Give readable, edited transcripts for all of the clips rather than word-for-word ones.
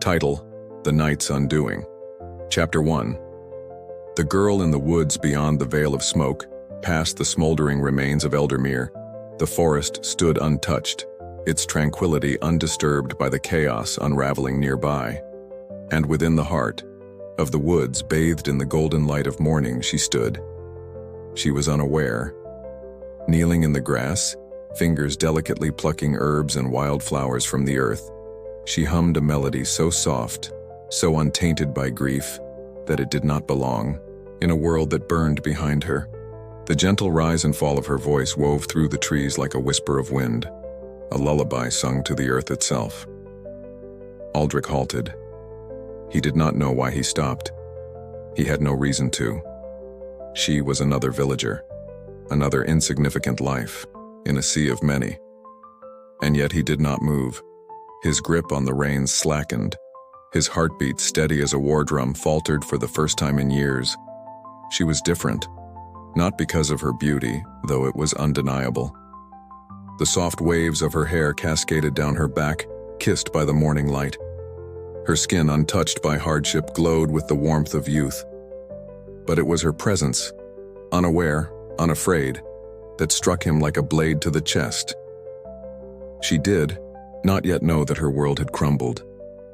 Title: The Night's Undoing. Chapter 1. The girl in the woods beyond the veil of smoke, past the smoldering remains of Eldermere, the forest stood untouched, its tranquility undisturbed by the chaos unraveling nearby. And within the heart of the woods, bathed in the golden light of morning, she stood. She was unaware. Kneeling in the grass, fingers delicately plucking herbs and wildflowers from the earth, she hummed a melody so soft, so untainted by grief, that it did not belong, in a world that burned behind her. The gentle rise and fall of her voice wove through the trees like a whisper of wind, a lullaby sung to the earth itself. Aldric halted. He did not know why he stopped. He had no reason to. She was another villager, another insignificant life, in a sea of many. And yet he did not move. His grip on the reins slackened. His heartbeat, steady as a war drum, faltered for the first time in years. She was different, not because of her beauty, though it was undeniable. The soft waves of her hair cascaded down her back, kissed by the morning light. Her skin, untouched by hardship, glowed with the warmth of youth. But it was her presence, unaware, unafraid, that struck him like a blade to the chest. She did not yet know that her world had crumbled,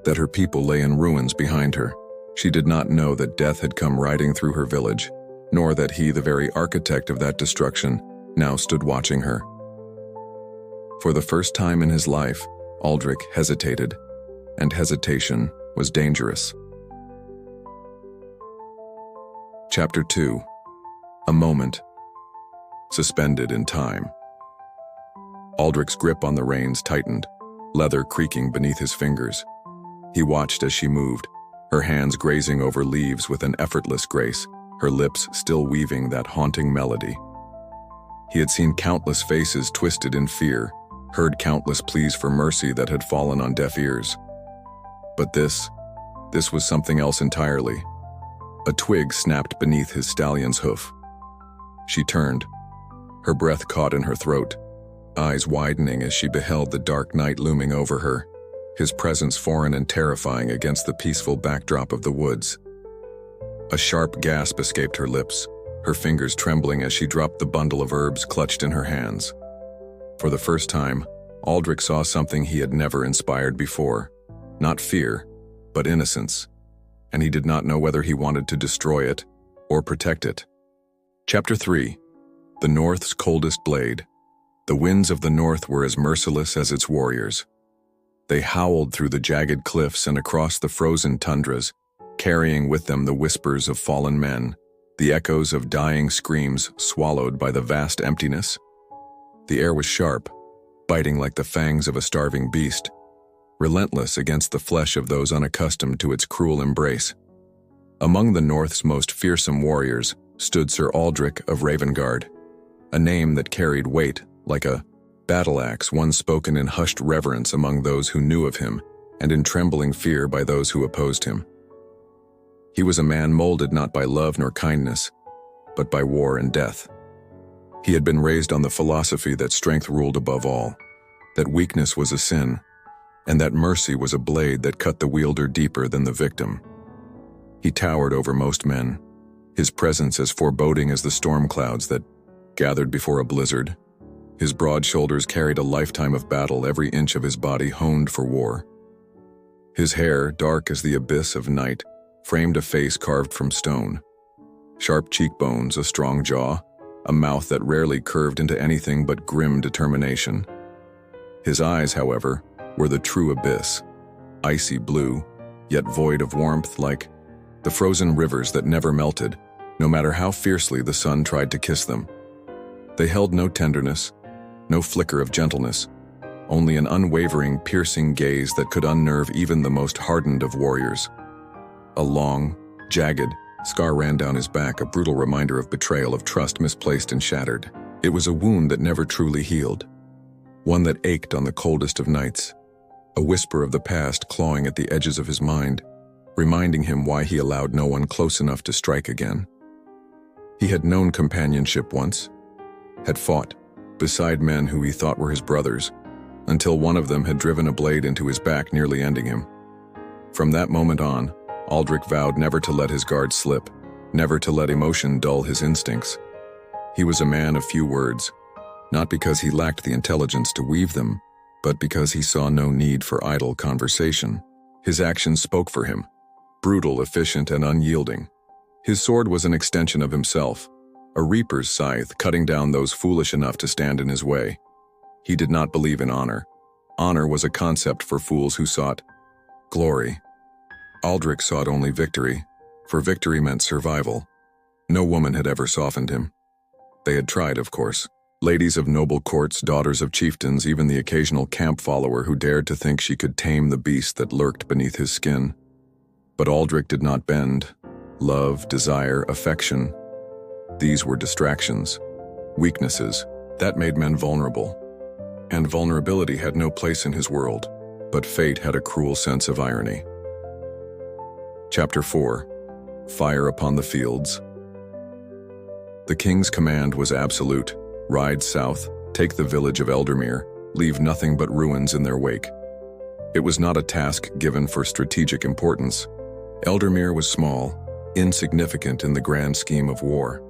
that her people lay in ruins behind her. She did not know that death had come riding through her village, nor that he, the very architect of that destruction, now stood watching her. For the first time in his life, Aldric hesitated, and hesitation was dangerous. Chapter 2. A moment. Suspended in time. Aldric's grip on the reins tightened, leather creaking beneath his fingers. He watched as she moved, her hands grazing over leaves with an effortless grace, her lips still weaving that haunting melody. He had seen countless faces twisted in fear, heard countless pleas for mercy that had fallen on deaf ears. But this was something else entirely. A twig snapped beneath his stallion's hoof. She turned, her breath caught in her throat, eyes widening as she beheld the dark night looming over her, his presence foreign and terrifying against the peaceful backdrop of the woods. A sharp gasp escaped her lips, her fingers trembling as she dropped the bundle of herbs clutched in her hands. For the first time, Aldric saw something he had never inspired before. Not fear, but innocence, and he did not know whether he wanted to destroy it or protect it. Chapter 3. The North's Coldest Blade. The winds of the North were as merciless as its warriors. They howled through the jagged cliffs and across the frozen tundras, carrying with them the whispers of fallen men, the echoes of dying screams swallowed by the vast emptiness. The air was sharp, biting like the fangs of a starving beast, relentless against the flesh of those unaccustomed to its cruel embrace. Among the North's most fearsome warriors stood Sir Aldric of Ravengard, a name that carried weight like a battle axe, one spoken in hushed reverence among those who knew of him, and in trembling fear by those who opposed him. He was a man molded not by love nor kindness, but by war and death. He had been raised on the philosophy that strength ruled above all, that weakness was a sin, and that mercy was a blade that cut the wielder deeper than the victim. He towered over most men, his presence as foreboding as the storm clouds that gathered before a blizzard. His broad shoulders carried a lifetime of battle, every inch of his body honed for war. His hair, dark as the abyss of night, framed a face carved from stone. Sharp cheekbones, a strong jaw, a mouth that rarely curved into anything but grim determination. His eyes, however, were the true abyss, icy blue, yet void of warmth, like the frozen rivers that never melted, no matter how fiercely the sun tried to kiss them. They held no tenderness, no flicker of gentleness, only an unwavering, piercing gaze that could unnerve even the most hardened of warriors. A long, jagged scar ran down his back, a brutal reminder of betrayal, of trust misplaced and shattered. It was a wound that never truly healed, one that ached on the coldest of nights, a whisper of the past clawing at the edges of his mind, reminding him why he allowed no one close enough to strike again. He had known companionship once, had fought beside men who he thought were his brothers, until one of them had driven a blade into his back, nearly ending him. From that moment on, Aldric vowed never to let his guard slip, never to let emotion dull his instincts. He was a man of few words, not because he lacked the intelligence to weave them, but because he saw no need for idle conversation. His actions spoke for him, brutal, efficient, and unyielding. His sword was an extension of himself, a reaper's scythe cutting down those foolish enough to stand in his way. He did not believe in honor. Honor was a concept for fools who sought glory. Aldric sought only victory, for victory meant survival. No woman had ever softened him. They had tried, of course. Ladies of noble courts, daughters of chieftains, even the occasional camp follower who dared to think she could tame the beast that lurked beneath his skin. But Aldric did not bend. Love, desire, affection, these were distractions, weaknesses, that made men vulnerable. And vulnerability had no place in his world, but fate had a cruel sense of irony. Chapter 4. Fire upon the Fields. The king's command was absolute. Ride south, take the village of Eldermere, leave nothing but ruins in their wake. It was not a task given for strategic importance. Eldermere was small, insignificant in the grand scheme of war.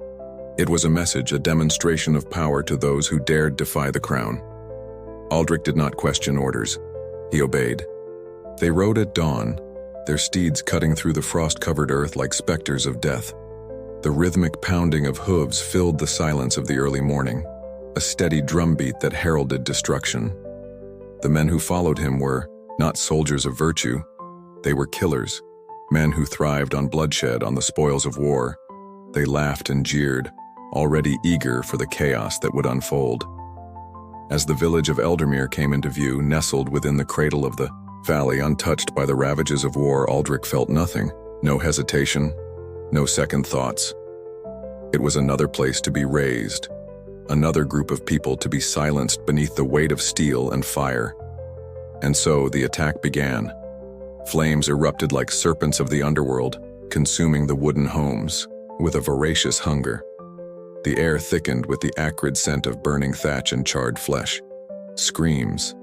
It was a message, a demonstration of power to those who dared defy the crown. Aldric did not question orders. He obeyed. They rode at dawn, their steeds cutting through the frost-covered earth like specters of death. The rhythmic pounding of hooves filled the silence of the early morning, a steady drumbeat that heralded destruction. The men who followed him were not soldiers of virtue. They were killers, men who thrived on bloodshed, on the spoils of war. They laughed and jeered, already eager for the chaos that would unfold. As the village of Eldermere came into view, nestled within the cradle of the valley, untouched by the ravages of war, Aldric felt nothing, no hesitation, no second thoughts. It was another place to be razed, another group of people to be silenced beneath the weight of steel and fire. And so the attack began. Flames erupted like serpents of the underworld, consuming the wooden homes with a voracious hunger. The air thickened with the acrid scent of burning thatch and charred flesh. Screams,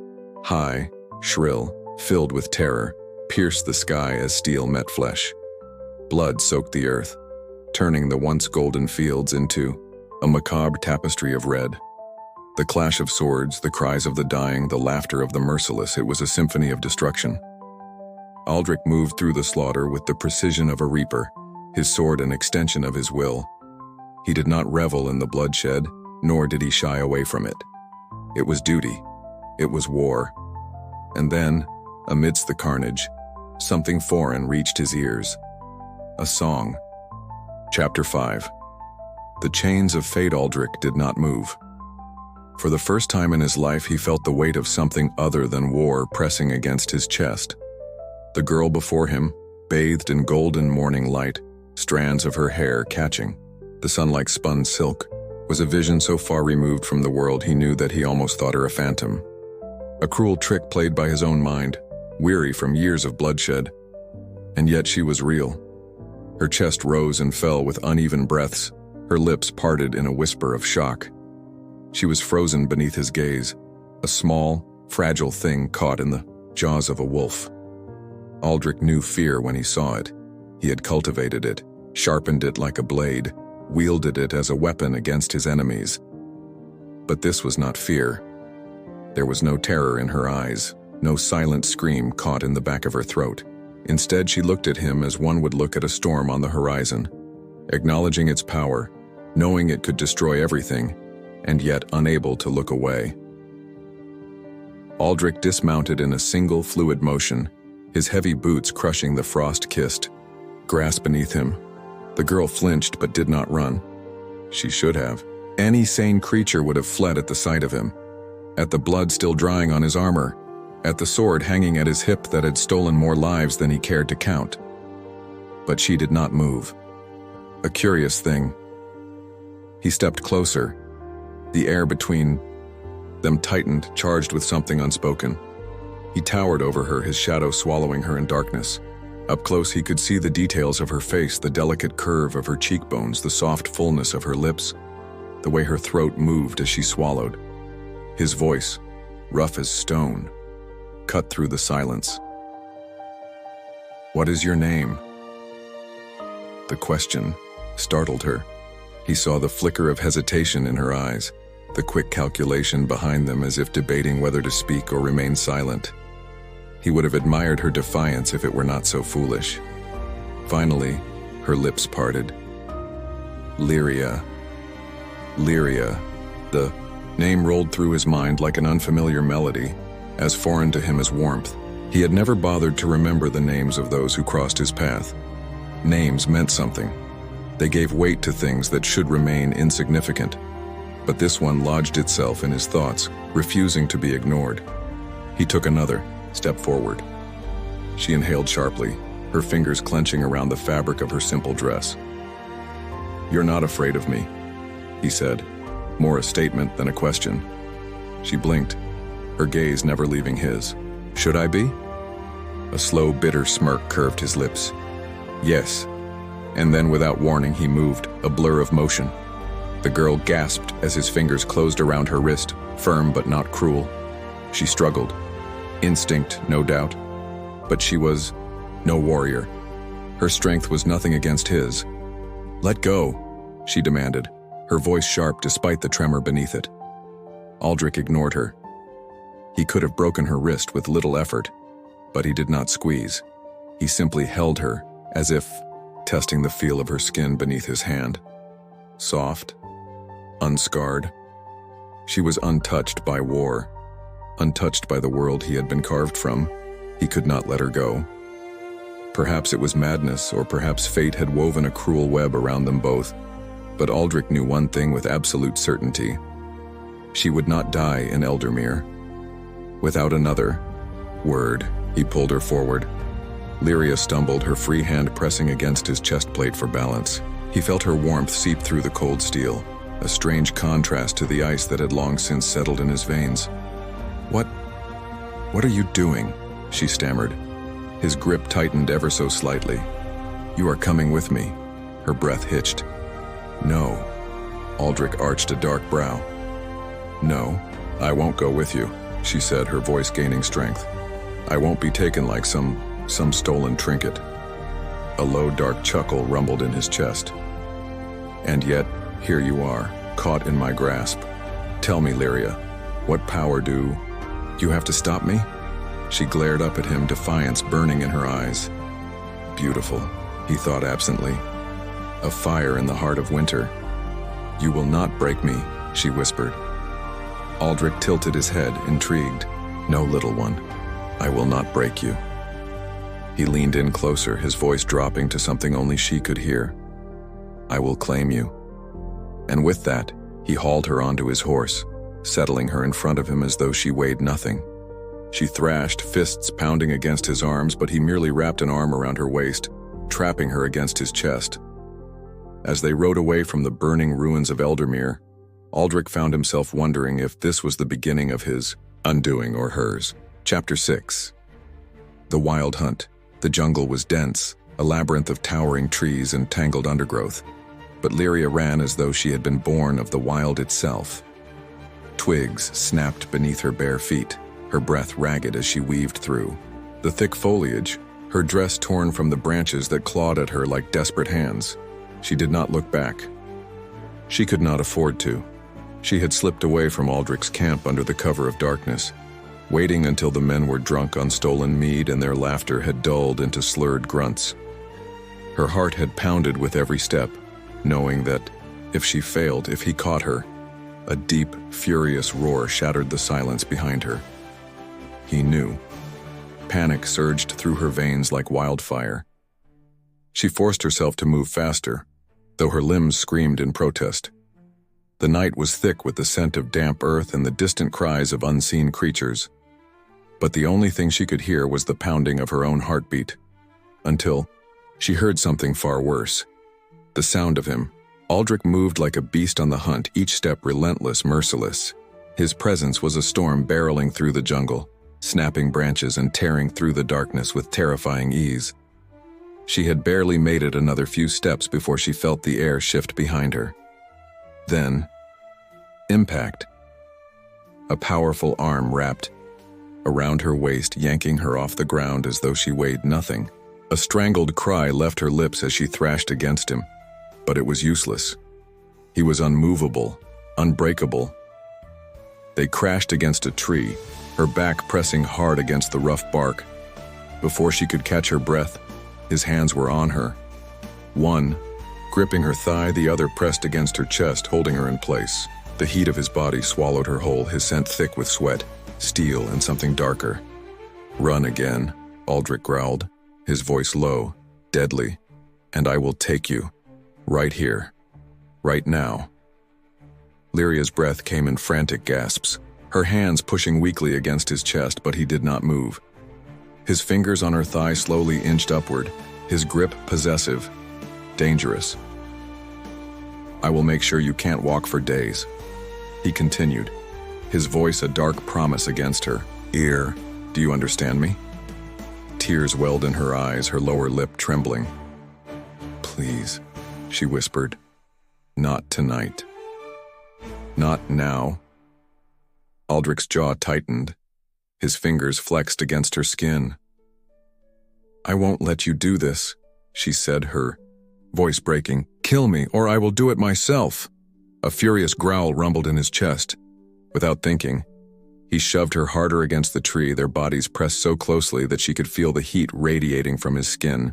high, shrill, filled with terror, pierced the sky as steel met flesh. Blood soaked the earth, turning the once golden fields into a macabre tapestry of red. The clash of swords, the cries of the dying, the laughter of the merciless, it was a symphony of destruction. Aldric moved through the slaughter with the precision of a reaper, his sword an extension of his will. He did not revel in the bloodshed, nor did he shy away from it. It was duty. It was war. And then, amidst the carnage, something foreign reached his ears. A song. Chapter 5. The chains of fate. Aldric did not move. For the first time in his life, he felt the weight of something other than war pressing against his chest. The girl before him, bathed in golden morning light, strands of her hair catching the sun like spun silk, was a vision so far removed from the world he knew that he almost thought her a phantom. A cruel trick played by his own mind, weary from years of bloodshed. And yet she was real. Her chest rose and fell with uneven breaths, her lips parted in a whisper of shock. She was frozen beneath his gaze, a small, fragile thing caught in the jaws of a wolf. Aldric knew fear when he saw it. He had cultivated it, sharpened it like a blade, wielded it as a weapon against his enemies. But this was not fear. There was no terror in her eyes, no silent scream caught in the back of her throat. Instead, she looked at him as one would look at a storm on the horizon, acknowledging its power, knowing it could destroy everything, and yet unable to look away. Aldric dismounted in a single fluid motion, his heavy boots crushing the frost-kissed grass beneath him. The girl flinched but did not run. She should have. Any sane creature would have fled at the sight of him, at the blood still drying on his armor, at the sword hanging at his hip that had stolen more lives than he cared to count. But she did not move. A curious thing. He stepped closer. The air between them tightened, charged with something unspoken. He towered over her, his shadow swallowing her in darkness. Up close, he could see the details of her face, the delicate curve of her cheekbones, the soft fullness of her lips, the way her throat moved as she swallowed. His voice, rough as stone, cut through the silence. "What is your name?" The question startled her. He saw the flicker of hesitation in her eyes, the quick calculation behind them as if debating whether to speak or remain silent. He would have admired her defiance if it were not so foolish. Finally, her lips parted. Lyria. Lyria. The name rolled through his mind like an unfamiliar melody, as foreign to him as warmth. He had never bothered to remember the names of those who crossed his path. Names meant something. They gave weight to things that should remain insignificant. But this one lodged itself in his thoughts, refusing to be ignored. He took another step forward. She inhaled sharply, her fingers clenching around the fabric of her simple dress. "You're not afraid of me," he said, more a statement than a question. She blinked, her gaze never leaving his. "Should I be?" A slow, bitter smirk curved his lips. "Yes." And then without warning he moved, a blur of motion. The girl gasped as his fingers closed around her wrist, firm but not cruel. She struggled. Instinct, no doubt. But she was no warrior. Her strength was nothing against his. "Let go," she demanded, her voice sharp despite the tremor beneath it. Aldric ignored her. He could have broken her wrist with little effort, but he did not squeeze. He simply held her, as if testing the feel of her skin beneath his hand. Soft, unscarred. She was untouched by war, untouched by the world he had been carved from. He could not let her go. Perhaps it was madness, or perhaps fate had woven a cruel web around them both. But Aldric knew one thing with absolute certainty. She would not die in Eldermere. Without another word, he pulled her forward. Lyria stumbled, her free hand pressing against his chest plate for balance. He felt her warmth seep through the cold steel, a strange contrast to the ice that had long since settled in his veins. What are you doing?" she stammered. His grip tightened ever so slightly. "You are coming with me." Her breath hitched. "No." Aldric arched a dark brow. "No, I won't go with you," she said, her voice gaining strength. "I won't be taken like some stolen trinket." A low, dark chuckle rumbled in his chest. "And yet, here you are, caught in my grasp. Tell me, Lyria, what power do you have to stop me?" She glared up at him, defiance burning in her eyes. Beautiful, he thought absently. A fire in the heart of winter. "You will not break me," she whispered. Aldric tilted his head, intrigued. "No, little one, I will not break you." He leaned in closer, his voice dropping to something only she could hear. "I will claim you." And with that, he hauled her onto his horse, settling her in front of him as though she weighed nothing. She thrashed, fists pounding against his arms, but he merely wrapped an arm around her waist, trapping her against his chest. As they rode away from the burning ruins of Eldermere, Aldric found himself wondering if this was the beginning of his undoing or hers. Chapter 6. The Wild Hunt. The jungle was dense, a labyrinth of towering trees and tangled undergrowth. But Lyria ran as though she had been born of the wild itself. Twigs snapped beneath her bare feet, her breath ragged as she weaved through the thick foliage, her dress torn from the branches that clawed at her like desperate hands. She did not look back. She could not afford to. She had slipped away from Aldric's camp under the cover of darkness, waiting until the men were drunk on stolen mead and their laughter had dulled into slurred grunts. Her heart had pounded with every step, knowing that if she failed, if he caught her, a deep, furious roar shattered the silence behind her. He knew. Panic surged through her veins like wildfire. She forced herself to move faster, though her limbs screamed in protest. The night was thick with the scent of damp earth and the distant cries of unseen creatures. But the only thing she could hear was the pounding of her own heartbeat, until she heard something far worse. The sound of him. Aldric moved like a beast on the hunt, each step relentless, merciless. His presence was a storm barreling through the jungle, snapping branches and tearing through the darkness with terrifying ease. She had barely made it another few steps before she felt the air shift behind her. Then, impact. A powerful arm wrapped around her waist, yanking her off the ground as though she weighed nothing. A strangled cry left her lips as she thrashed against him, but it was useless. He was unmovable, unbreakable. They crashed against a tree, her back pressing hard against the rough bark. Before she could catch her breath, his hands were on her. One, gripping her thigh, the other pressed against her chest, holding her in place. The heat of his body swallowed her whole, his scent thick with sweat, steel, and something darker. "Run again," Aldric growled, his voice low, deadly. "And I will take you. Right here. Right now." Lyria's breath came in frantic gasps, her hands pushing weakly against his chest, but he did not move. His fingers on her thigh slowly inched upward, his grip possessive, dangerous. "I will make sure you can't walk for days," he continued, his voice a dark promise against her. "Ear, do you understand me?" Tears welled in her eyes, her lower lip trembling. "Please," she whispered. "Not tonight. Not now." Aldric's jaw tightened, his fingers flexed against her skin. "I won't let you do this," she said, her voice breaking. "Kill me, or I will do it myself." A furious growl rumbled in his chest. Without thinking, he shoved her harder against the tree, their bodies pressed so closely that she could feel the heat radiating from his skin.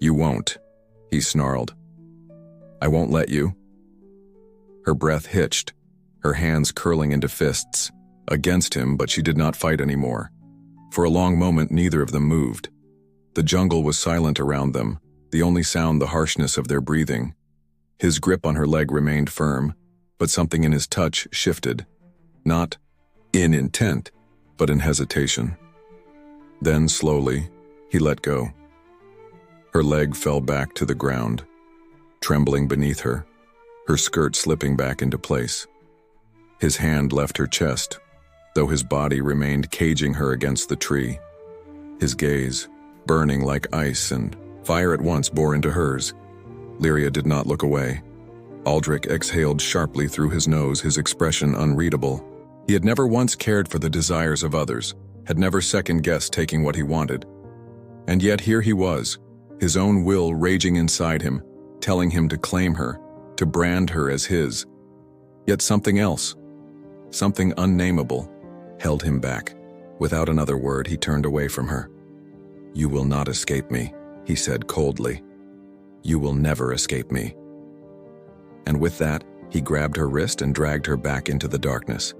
"You won't," he snarled. "I won't let you." Her breath hitched, her hands curling into fists, against him, but she did not fight anymore. For a long moment, neither of them moved. The jungle was silent around them, the only sound the harshness of their breathing. His grip on her leg remained firm, but something in his touch shifted. Not in intent, but in hesitation. Then, slowly, he let go. Her leg fell back to the ground, trembling beneath her, her skirt slipping back into place. His hand left her chest, though his body remained caging her against the tree. His gaze, burning like ice and fire at once, bore into hers. Lyria did not look away. Aldric exhaled sharply through his nose, his expression unreadable. He had never once cared for the desires of others, had never second-guessed taking what he wanted. And yet here he was, his own will raging inside him, telling him to claim her, to brand her as his. Yet something else, something unnameable, held him back. Without another word, he turned away from her. "You will not escape me," he said coldly. "You will never escape me." And with that, he grabbed her wrist and dragged her back into the darkness.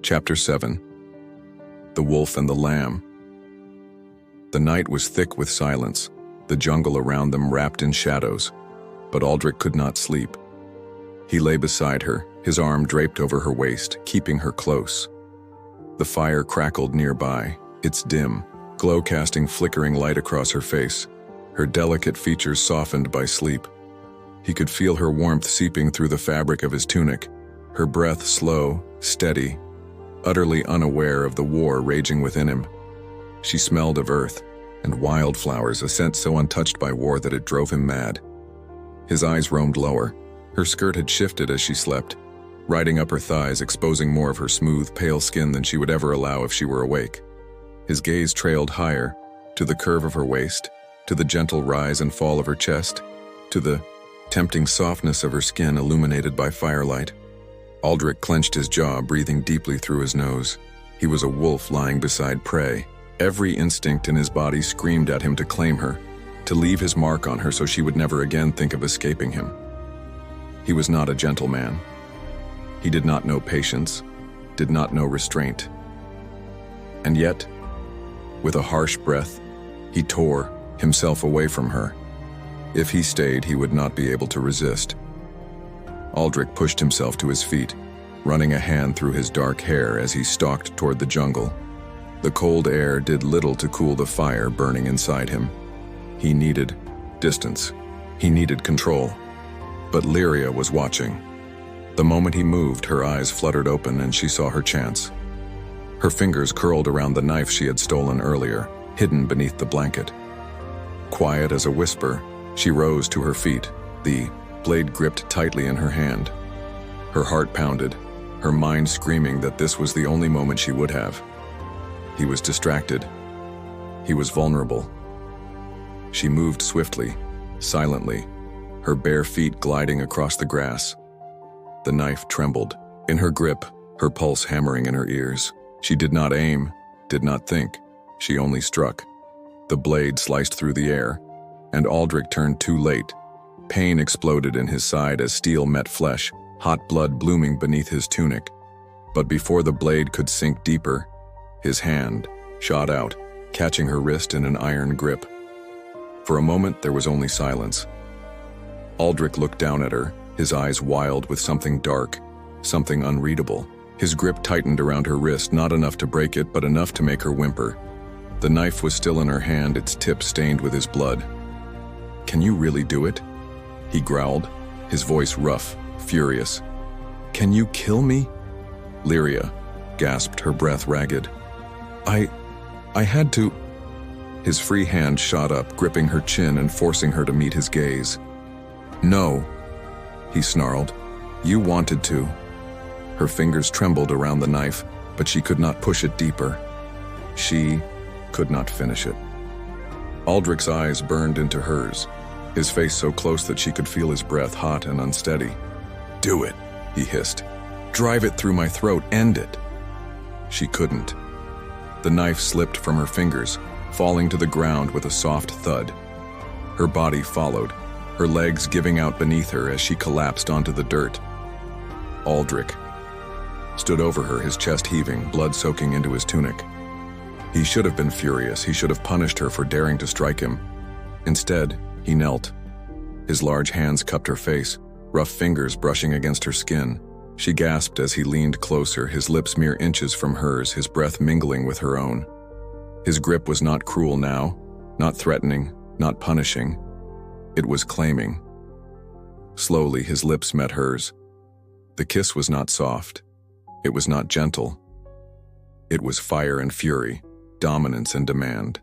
Chapter 7. The Wolf and the Lamb. The night was thick with silence, the jungle around them wrapped in shadows, but Aldric could not sleep. He lay beside her, his arm draped over her waist, keeping her close. The fire crackled nearby, its dim, glow-casting flickering light across her face, her delicate features softened by sleep. He could feel her warmth seeping through the fabric of his tunic, her breath slow, steady, utterly unaware of the war raging within him. She smelled of earth and wildflowers, a scent so untouched by war that it drove him mad. His eyes roamed lower. Her skirt had shifted as she slept, riding up her thighs, exposing more of her smooth, pale skin than she would ever allow if she were awake. His gaze trailed higher, to the curve of her waist, to the gentle rise and fall of her chest, to the tempting softness of her skin illuminated by firelight. Aldric clenched his jaw, breathing deeply through his nose. He was a wolf lying beside prey. Every instinct in his body screamed at him to claim her, to leave his mark on her so she would never again think of escaping him. He was not a gentleman. He did not know patience, did not know restraint. And yet, with a harsh breath, he tore himself away from her. If he stayed, he would not be able to resist. Aldric pushed himself to his feet, running a hand through his dark hair as he stalked toward the jungle. The cold air did little to cool the fire burning inside him. He needed distance. He needed control. But Lyria was watching. The moment he moved, her eyes fluttered open and she saw her chance. Her fingers curled around the knife she had stolen earlier, hidden beneath the blanket. Quiet as a whisper, she rose to her feet, the blade gripped tightly in her hand. Her heart pounded, her mind screaming that this was the only moment she would have. He was distracted. He was vulnerable. She moved swiftly, silently, her bare feet gliding across the grass. The knife trembled in her grip, her pulse hammering in her ears. She did not aim, did not think. She only struck. The blade sliced through the air, and Aldric turned too late. Pain exploded in his side as steel met flesh, hot blood blooming beneath his tunic. But before the blade could sink deeper, his hand shot out, catching her wrist in an iron grip. For a moment, there was only silence. Aldric looked down at her, his eyes wild with something dark, something unreadable. His grip tightened around her wrist, not enough to break it, but enough to make her whimper. The knife was still in her hand, its tip stained with his blood. "Can you really do it?" he growled, his voice rough, furious. "Can you kill me?" Lyria gasped, her breath ragged. I had to." His free hand shot up, gripping her chin and forcing her to meet his gaze. "No," he snarled. "You wanted to." Her fingers trembled around the knife, but she could not push it deeper. She could not finish it. Aldric's eyes burned into hers, his face so close that she could feel his breath, hot and unsteady. "Do it," he hissed. "Drive it through my throat, end it." She couldn't. The knife slipped from her fingers, falling to the ground with a soft thud. Her body followed, her legs giving out beneath her as she collapsed onto the dirt. Aldric stood over her, his chest heaving, blood soaking into his tunic. He should have been furious. He should have punished her for daring to strike him. Instead, he knelt. His large hands cupped her face, rough fingers brushing against her skin. She gasped as he leaned closer, his lips mere inches from hers, his breath mingling with her own. His grip was not cruel now, not threatening, not punishing. It was claiming. Slowly, his lips met hers. The kiss was not soft. It was not gentle. It was fire and fury, dominance and demand.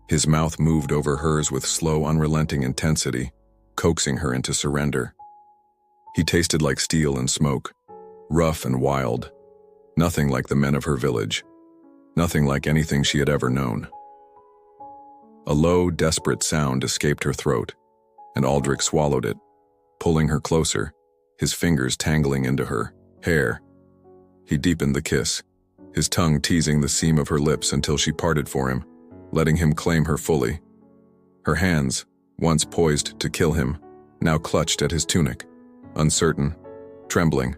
His mouth moved over hers with slow, unrelenting intensity, coaxing her into surrender. He tasted like steel and smoke, rough and wild, nothing like the men of her village, nothing like anything she had ever known. A low, desperate sound escaped her throat, and Aldric swallowed it, pulling her closer, his fingers tangling into her hair. He deepened the kiss, his tongue teasing the seam of her lips until she parted for him, letting him claim her fully. Her hands, once poised to kill him, now clutched at his tunic, uncertain, trembling.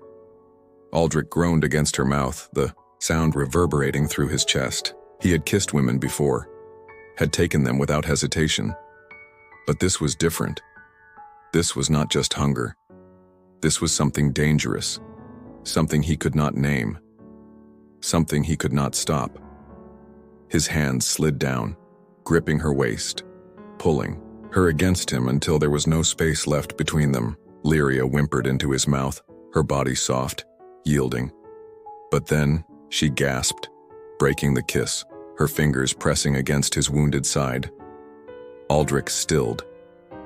Aldric groaned against her mouth, the sound reverberating through his chest. He had kissed women before, had taken them without hesitation. But this was different. This was not just hunger. This was something dangerous, something he could not name, something he could not stop. His hands slid down, gripping her waist, pulling her against him until there was no space left between them. Lyria whimpered into his mouth, her body soft, yielding. But then she gasped, breaking the kiss, her fingers pressing against his wounded side. Aldric stilled.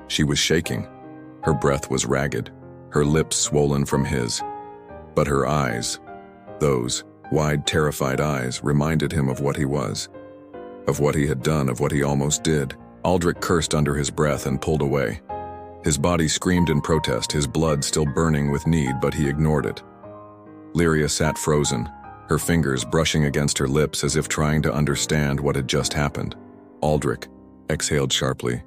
She was shaking. Her breath was ragged, her lips swollen from his. But her eyes, those wide, terrified eyes, reminded him of what he was, of what he had done, of what he almost did. Aldric cursed under his breath and pulled away. His body screamed in protest, his blood still burning with need, but he ignored it. Lyria sat frozen, her fingers brushing against her lips as if trying to understand what had just happened. Aldric exhaled sharply.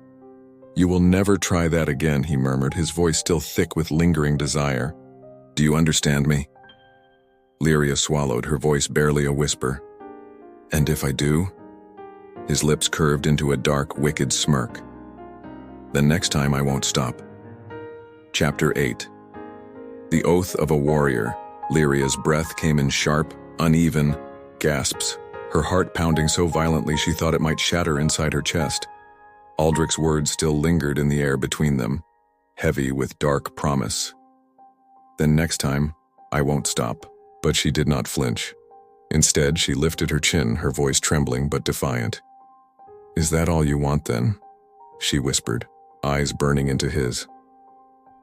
"You will never try that again," he murmured, his voice still thick with lingering desire. "Do you understand me?" Lyria swallowed, her voice barely a whisper. "And if I do?" His lips curved into a dark, wicked smirk. "Then next time I won't stop." Chapter 8. The oath of a warrior. Lyria's breath came in sharp, uneven gasps, her heart pounding so violently she thought it might shatter inside her chest. Aldric's words still lingered in the air between them, heavy with dark promise. "Then next time, I won't stop." But she did not flinch. Instead, she lifted her chin, her voice trembling but defiant. "Is that all you want then?" she whispered, eyes burning into his.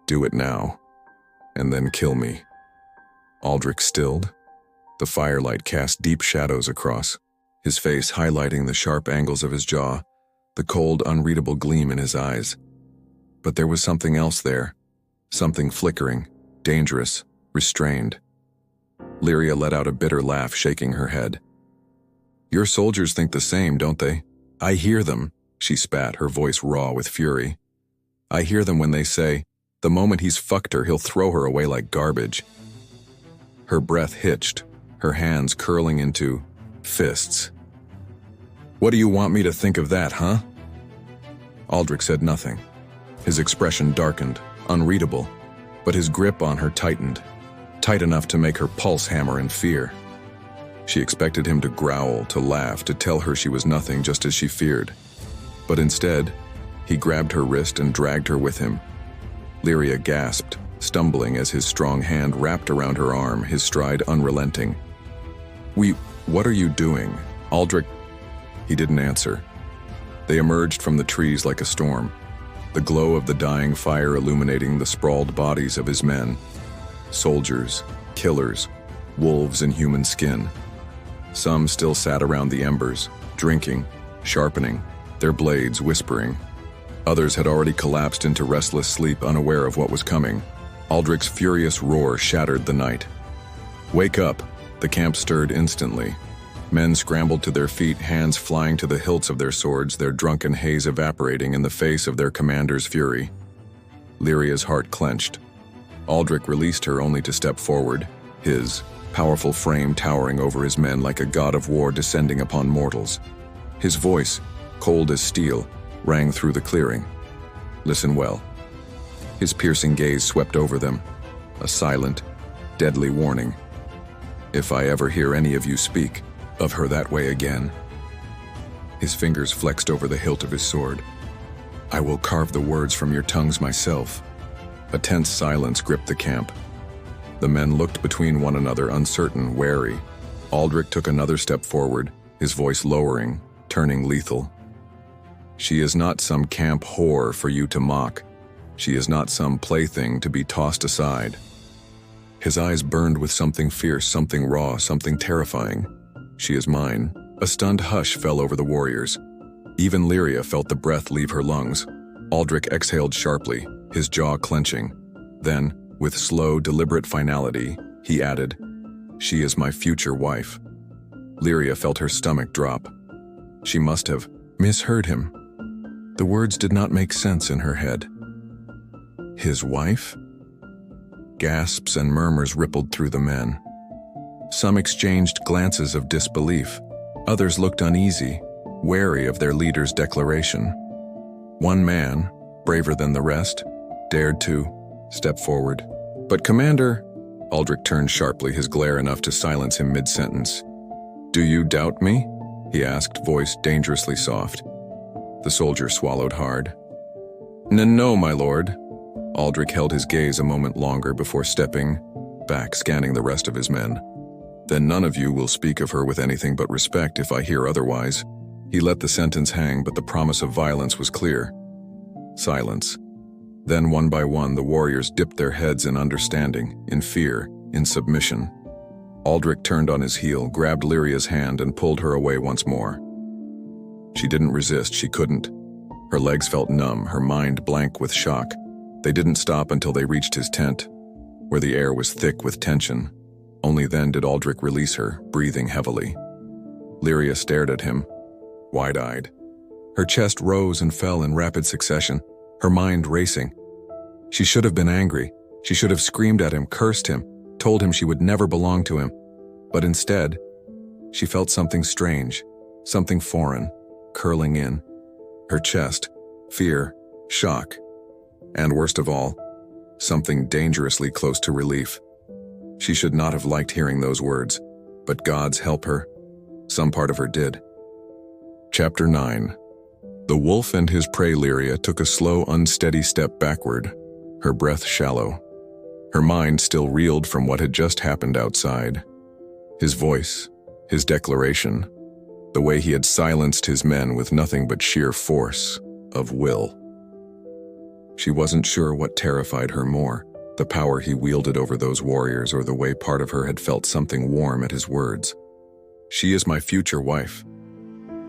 "Do it now, and then kill me." Aldric stilled. The firelight cast deep shadows across, his face highlighting the sharp angles of his jaw, the cold, unreadable gleam in his eyes. But there was something else there, something flickering, dangerous, restrained. Lyria let out a bitter laugh, shaking her head. "Your soldiers think the same, don't they? I hear them," she spat, her voice raw with fury. "I hear them when they say, the moment he's fucked her, he'll throw her away like garbage." Her breath hitched, her hands curling into fists. "What do you want me to think of that, huh?" Aldric said nothing. His expression darkened, unreadable, but his grip on her tightened, tight enough to make her pulse hammer in fear. She expected him to growl, to laugh, to tell her she was nothing, just as she feared. But instead, he grabbed her wrist and dragged her with him. Lyria gasped, stumbling as his strong hand wrapped around her arm, his stride unrelenting. What are you doing, Aldric?" He didn't answer. They emerged from the trees like a storm, the glow of the dying fire illuminating the sprawled bodies of his men. Soldiers, killers, wolves in human skin. Some still sat around the embers, drinking, sharpening, their blades whispering. Others had already collapsed into restless sleep, unaware of what was coming. Aldric's furious roar shattered the night. "Wake up!" The camp stirred instantly. Men scrambled to their feet, hands flying to the hilts of their swords, their drunken haze evaporating in the face of their commander's fury. Lyria's heart clenched. Aldric released her only to step forward, his powerful frame towering over his men like a god of war descending upon mortals. His voice, cold as steel, rang through the clearing. "Listen well." His piercing gaze swept over them, a silent, deadly warning. "If I ever hear any of you speak of her that way again." His fingers flexed over the hilt of his sword. "I will carve the words from your tongues myself." A tense silence gripped the camp. The men looked between one another, uncertain, wary. Aldric took another step forward, his voice lowering, turning lethal. "She is not some camp whore for you to mock. She is not some plaything to be tossed aside." His eyes burned with something fierce, something raw, something terrifying. "She is mine." A stunned hush fell over the warriors. Even Lyria felt the breath leave her lungs. Aldric exhaled sharply, his jaw clenching. Then, with slow, deliberate finality, he added, "She is my future wife." Lyria felt her stomach drop. She must have misheard him. The words did not make sense in her head. His wife? Gasps and murmurs rippled through the men. Some exchanged glances of disbelief. Others looked uneasy, wary of their leader's declaration. One man, braver than the rest, dared to step forward. "But Commander," Aldric turned sharply, his glare enough to silence him mid-sentence. "Do you doubt me?" he asked, voice dangerously soft. The soldier swallowed hard. No, my lord." Aldric held his gaze a moment longer before stepping back, scanning the rest of his men. "Then none of you will speak of her with anything but respect if I hear otherwise." He let the sentence hang, but the promise of violence was clear. Silence. Then one by one the warriors dipped their heads in understanding, in fear, in submission. Aldric turned on his heel, grabbed Lyria's hand and pulled her away once more. She didn't resist, she couldn't. Her legs felt numb, her mind blank with shock. They didn't stop until they reached his tent, where the air was thick with tension. Only then did Aldric release her, breathing heavily. Lyria stared at him, wide-eyed. Her chest rose and fell in rapid succession, her mind racing. She should have been angry. She should have screamed at him, cursed him, told him she would never belong to him. But instead, she felt something strange, something foreign, curling in. Her chest, fear, shock, and worst of all, something dangerously close to relief. She should not have liked hearing those words, but gods help her, some part of her did. Chapter 9. The wolf and his prey. Lyria took a slow, unsteady step backward, her breath shallow. Her mind still reeled from what had just happened outside. His voice, his declaration, the way he had silenced his men with nothing but sheer force of will. She wasn't sure what terrified her more, the power he wielded over those warriors or the way part of her had felt something warm at his words. "She is my future wife."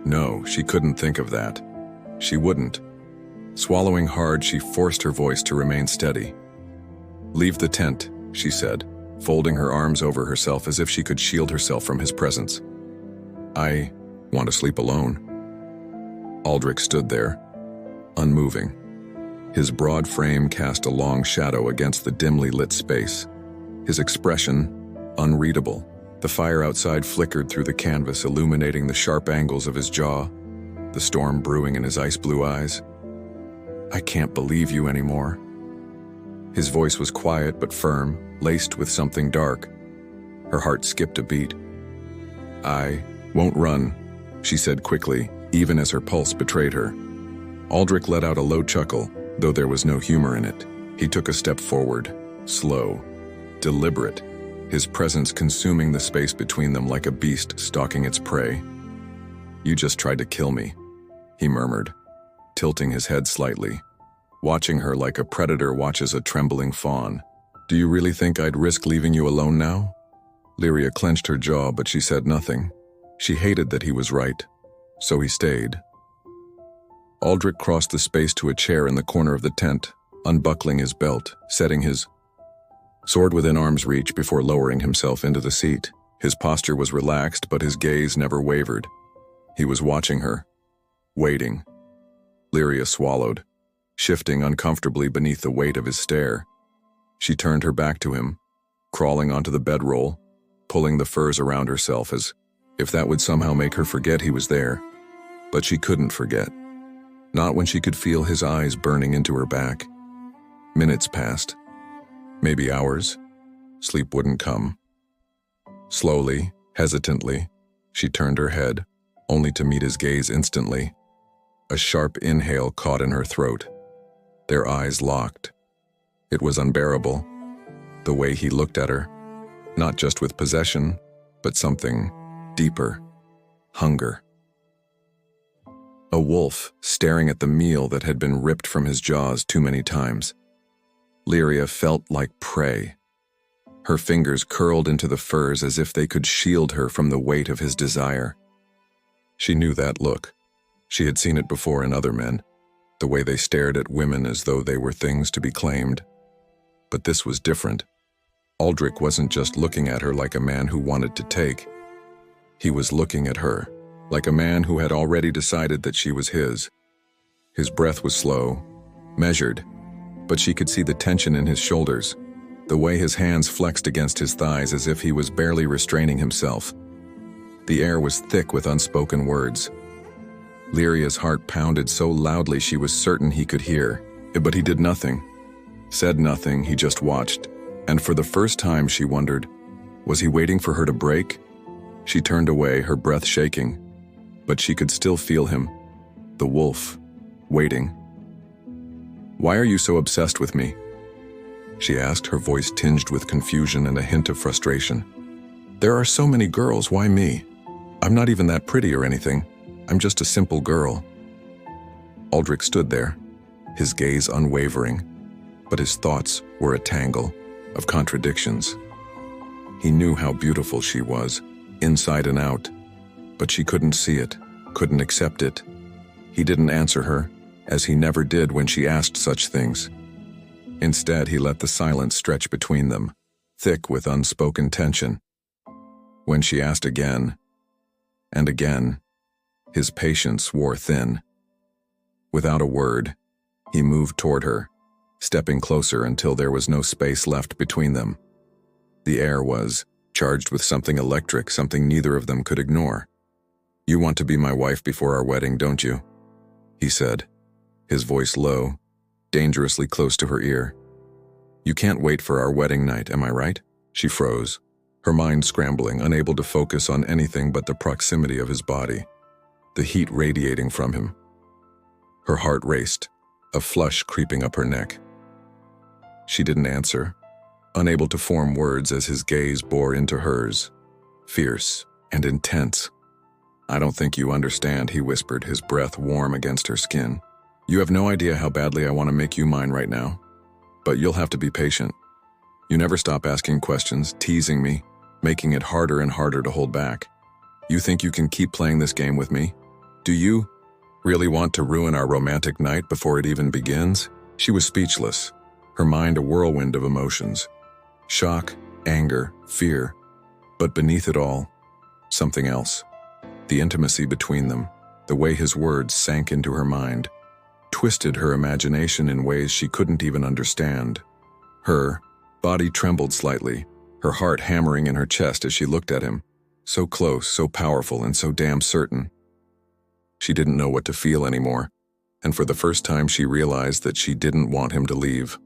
No, she couldn't think of that. She wouldn't. Swallowing hard, she forced her voice to remain steady. "Leave the tent," she said, folding her arms over herself as if she could shield herself from his presence. "I want to sleep alone." Aldric stood there, unmoving. His broad frame cast a long shadow against the dimly lit space. His expression, unreadable. The fire outside flickered through the canvas, illuminating the sharp angles of his jaw, the storm brewing in his ice-blue eyes. "I can't believe you anymore." His voice was quiet but firm, laced with something dark. Her heart skipped a beat. "I won't run," she said quickly, even as her pulse betrayed her. Aldric let out a low chuckle, though there was no humor in it. He took a step forward, slow, deliberate, his presence consuming the space between them like a beast stalking its prey. "You just tried to kill me," he murmured, tilting his head slightly, watching her like a predator watches a trembling fawn. "Do you really think I'd risk leaving you alone now?" Lyria clenched her jaw, but she said nothing. She hated that he was right, so he stayed. Aldric crossed the space to a chair in the corner of the tent, unbuckling his belt, setting his sword within arm's reach before lowering himself into the seat. His posture was relaxed, but his gaze never wavered. He was watching her, waiting. Lyria swallowed, shifting uncomfortably beneath the weight of his stare. She turned her back to him, crawling onto the bedroll, pulling the furs around herself as if that would somehow make her forget he was there. But she couldn't forget. Not when she could feel his eyes burning into her back. Minutes passed. Maybe hours. Sleep wouldn't come. Slowly, hesitantly, she turned her head, only to meet his gaze instantly. A sharp inhale caught in her throat. Their eyes locked. It was unbearable, the way he looked at her, not just with possession, but something deeper, hunger. A wolf staring at the meal that had been ripped from his jaws too many times. Lyria felt like prey. Her fingers curled into the furs as if they could shield her from the weight of his desire. She knew that look. She had seen it before in other men, the way they stared at women as though they were things to be claimed. But this was different. Aldric wasn't just looking at her like a man who wanted to take. He was looking at her, like a man who had already decided that she was his. His breath was slow, measured, but she could see the tension in his shoulders, the way his hands flexed against his thighs as if he was barely restraining himself. The air was thick with unspoken words. Lyria's heart pounded so loudly she was certain he could hear, but he did nothing, said nothing. He just watched, and for the first time she wondered, was he waiting for her to break? She turned away, her breath shaking, but she could still feel him, the wolf, waiting. "Why are you so obsessed with me?" she asked, her voice tinged with confusion and a hint of frustration. "There are so many girls, why me? I'm not even that pretty or anything. I'm just a simple girl." Aldric stood there, his gaze unwavering, but his thoughts were a tangle of contradictions. He knew how beautiful she was, inside and out, but she couldn't see it, couldn't accept it. He didn't answer her, as he never did when she asked such things. Instead, he let the silence stretch between them, thick with unspoken tension. When she asked again, and again, his patience wore thin. Without a word, he moved toward her, stepping closer until there was no space left between them. The air was charged with something electric, something neither of them could ignore. "You want to be my wife before our wedding, don't you?" he said, his voice low, dangerously close to her ear. "You can't wait for our wedding night, am I right?" She froze, her mind scrambling, unable to focus on anything but the proximity of his body, the heat radiating from him. Her heart raced, a flush creeping up her neck. She didn't answer, unable to form words as his gaze bore into hers, fierce and intense. "I don't think you understand," he whispered, his breath warm against her skin. "You have no idea how badly I want to make you mine right now. But you'll have to be patient. You never stop asking questions, teasing me, making it harder and harder to hold back. You think you can keep playing this game with me? Do you?" Really want to ruin our romantic night before it even begins? She was speechless, her mind a whirlwind of emotions. Shock, anger, fear. But beneath it all, something else. The intimacy between them, the way his words sank into her mind, twisted her imagination in ways she couldn't even understand. Her body trembled slightly, her heart hammering in her chest as she looked at him. So close, so powerful, and so damn certain. She didn't know what to feel anymore, and for the first time she realized that she didn't want him to leave.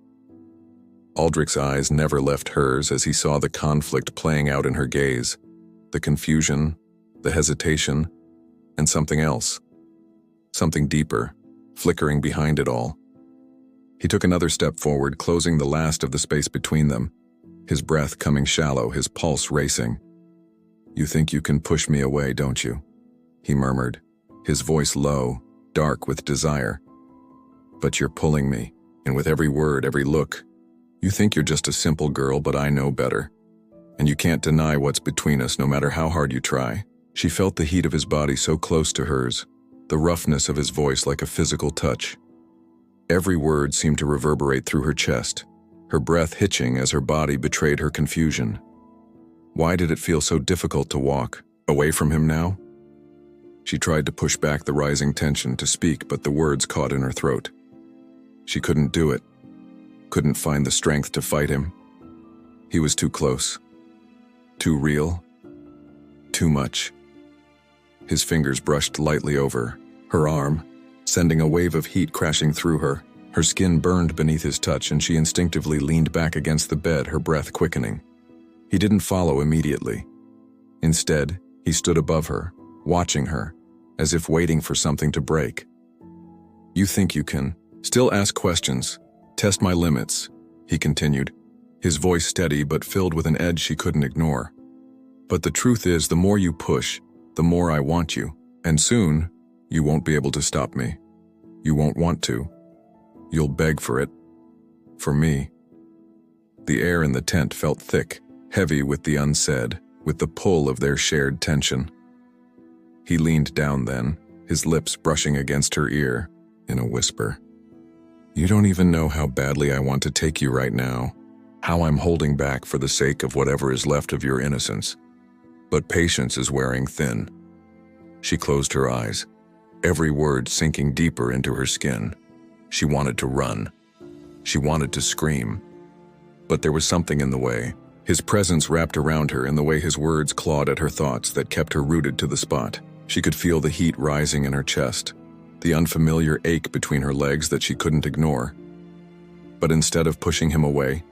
Aldric's eyes never left hers as he saw the conflict playing out in her gaze, the confusion, the hesitation, and something else. Something deeper, flickering behind it all. He took another step forward, closing the last of the space between them, his breath coming shallow, his pulse racing. "You think you can push me away, don't you?" he murmured, his voice low, dark with desire. "But you're pulling me, and with every word, every look. You think you're just a simple girl, but I know better. And you can't deny what's between us no matter how hard you try." She felt the heat of his body so close to hers, the roughness of his voice like a physical touch. Every word seemed to reverberate through her chest, her breath hitching as her body betrayed her confusion. Why did it feel so difficult to walk away from him now? She tried to push back the rising tension to speak, but the words caught in her throat. She couldn't do it, couldn't find the strength to fight him. He was too close, too real, too much. His fingers brushed lightly over her arm, sending a wave of heat crashing through her. Her skin burned beneath his touch, and she instinctively leaned back against the bed, her breath quickening. He didn't follow immediately. Instead, he stood above her, watching her, as if waiting for something to break. "You think you can still ask questions, test my limits," he continued, his voice steady but filled with an edge she couldn't ignore. "But the truth is, the more you push, the more I want you, and soon, you won't be able to stop me. You won't want to. You'll beg for it. For me." The air in the tent felt thick, heavy with the unsaid, with the pull of their shared tension. He leaned down then, his lips brushing against her ear, in a whisper. "You don't even know how badly I want to take you right now, how I'm holding back for the sake of whatever is left of your innocence. But patience is wearing thin." She closed her eyes, every word sinking deeper into her skin. She wanted to run. She wanted to scream. But there was something in the way. His presence wrapped around her in the way his words clawed at her thoughts that kept her rooted to the spot. She could feel the heat rising in her chest, the unfamiliar ache between her legs that she couldn't ignore. But instead of pushing him away,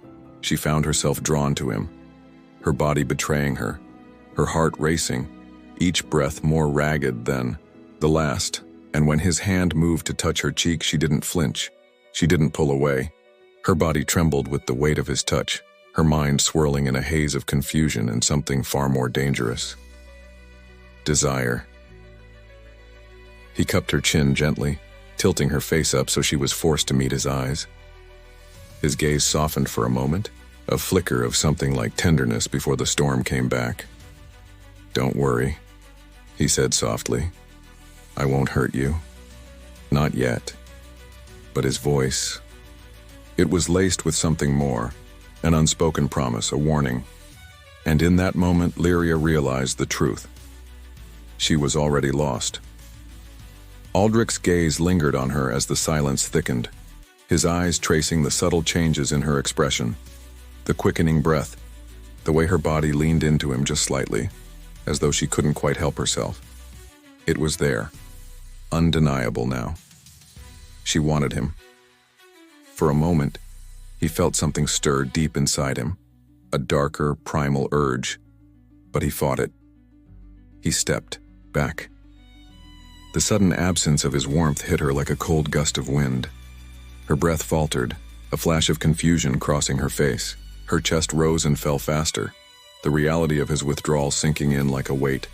she found herself drawn to him, her body betraying her, her heart racing, each breath more ragged than the last. And when his hand moved to touch her cheek, she didn't flinch. She didn't pull away. Her body trembled with the weight of his touch, her mind swirling in a haze of confusion and something far more dangerous. Desire. He cupped her chin gently, tilting her face up so she was forced to meet his eyes. His gaze softened for a moment, a flicker of something like tenderness before the storm came back. "Don't worry," he said softly. "I won't hurt you. Not yet." But his voice, it was laced with something more, an unspoken promise, a warning. And in that moment, Lyria realized the truth. She was already lost. Aldric's gaze lingered on her as the silence thickened, his eyes tracing the subtle changes in her expression, the quickening breath, the way her body leaned into him just slightly, as though she couldn't quite help herself. It was there, undeniable now. She wanted him. For a moment, he felt something stir deep inside him, a darker, primal urge, but he fought it. He stepped back. The sudden absence of his warmth hit her like a cold gust of wind. Her breath faltered, a flash of confusion crossing her face. Her chest rose and fell faster, the reality of his withdrawal sinking in like a weight.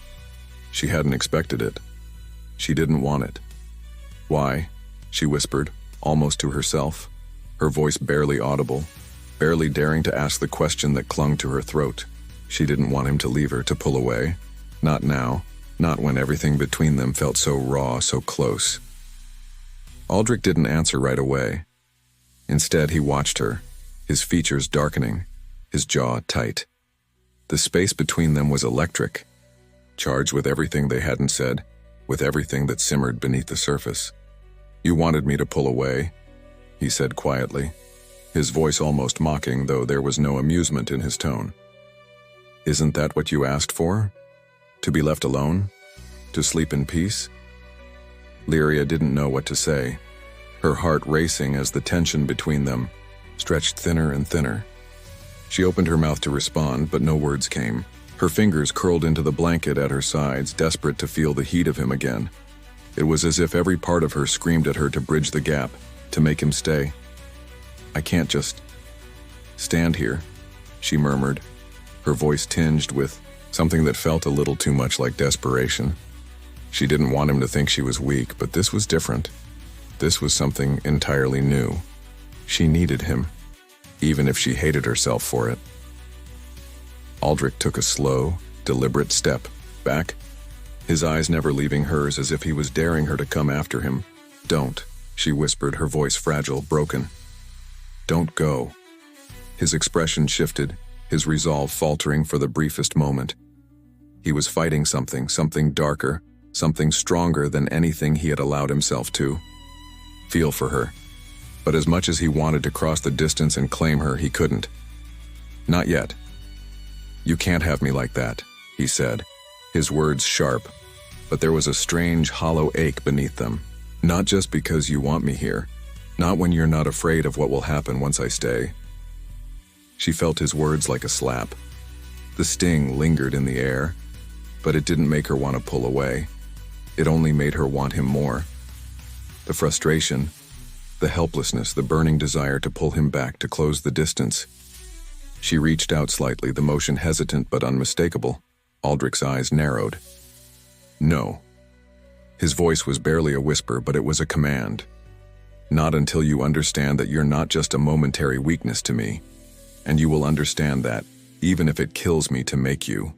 She hadn't expected it. She didn't want it. "Why?" she whispered, almost to herself, her voice barely audible, barely daring to ask the question that clung to her throat. She didn't want him to leave her, to pull away. Not now, not when everything between them felt so raw, so close. Aldric didn't answer right away. Instead, he watched her, his features darkening, his jaw tight. The space between them was electric, charged with everything they hadn't said, with everything that simmered beneath the surface. "You wanted me to pull away," he said quietly, his voice almost mocking, though there was no amusement in his tone. "Isn't that what you asked for? To be left alone? To sleep in peace?" Lyria didn't know what to say, her heart racing as the tension between them stretched thinner and thinner. She opened her mouth to respond, but no words came. Her fingers curled into the blanket at her sides, desperate to feel the heat of him again. It was as if every part of her screamed at her to bridge the gap, to make him stay. "I can't just stand here," she murmured, her voice tinged with something that felt a little too much like desperation. She didn't want him to think she was weak, but this was different. This was something entirely new. She needed him, even if she hated herself for it. Aldric took a slow, deliberate step back, his eyes never leaving hers, as if he was daring her to come after him. "Don't," she whispered, her voice fragile, broken. "Don't go." His expression shifted, his resolve faltering for the briefest moment. He was fighting something darker, something stronger than anything he had allowed himself to feel for her. But as much as he wanted to cross the distance and claim her, he couldn't. "Not yet. You can't have me like that," he said, his words sharp, but there was a strange, hollow ache beneath them. "Not just because you want me here. Not when you're not afraid of what will happen once I stay." She felt his words like a slap. The sting lingered in the air, but it didn't make her want to pull away. It only made her want him more. The frustration, the helplessness, the burning desire to pull him back, to close the distance. She reached out slightly, the motion hesitant but unmistakable. Aldric's eyes narrowed. "No." His voice was barely a whisper, but it was a command. "Not until you understand that you're not just a momentary weakness to me. And you will understand that, even if it kills me to make you."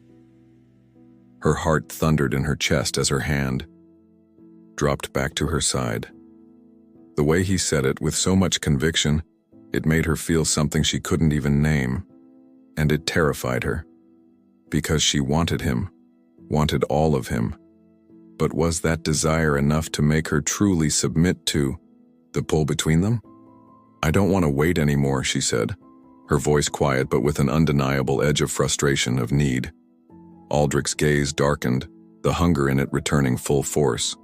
Her heart thundered in her chest as her hand dropped back to her side. The way he said it, with so much conviction, it made her feel something she couldn't even name. And it terrified her. Because she wanted him, wanted all of him. But was that desire enough to make her truly submit to the pull between them? "I don't want to wait anymore," she said, her voice quiet but with an undeniable edge of frustration, of need. Aldric's gaze darkened, the hunger in it returning full force.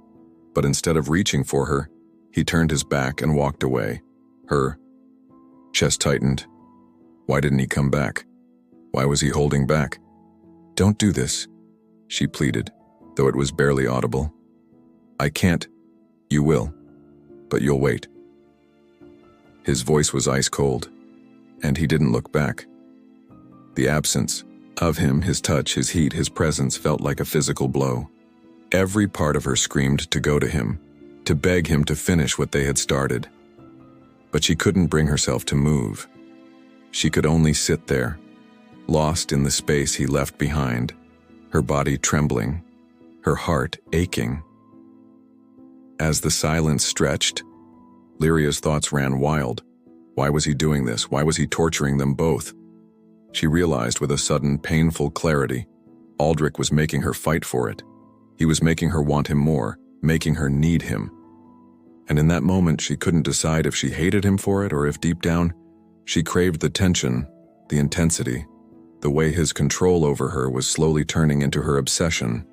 But instead of reaching for her, he turned his back and walked away. Her chest tightened. Why didn't he come back? Why was he holding back? "Don't do this," she pleaded, though it was barely audible. "I can't." "You will, but you'll wait." His voice was ice cold, and he didn't look back. The absence of him, his touch, his heat, his presence felt like a physical blow. Every part of her screamed to go to him, to beg him to finish what they had started. But she couldn't bring herself to move. She could only sit there, lost in the space he left behind, her body trembling, her heart aching. As the silence stretched, Lyria's thoughts ran wild. Why was he doing this? Why was he torturing them both? She realized with a sudden, painful clarity, Aldric was making her fight for it. He was making her want him more, making her need him. And in that moment, she couldn't decide if she hated him for it or if deep down, she craved the tension, the intensity, the way his control over her was slowly turning into her obsession.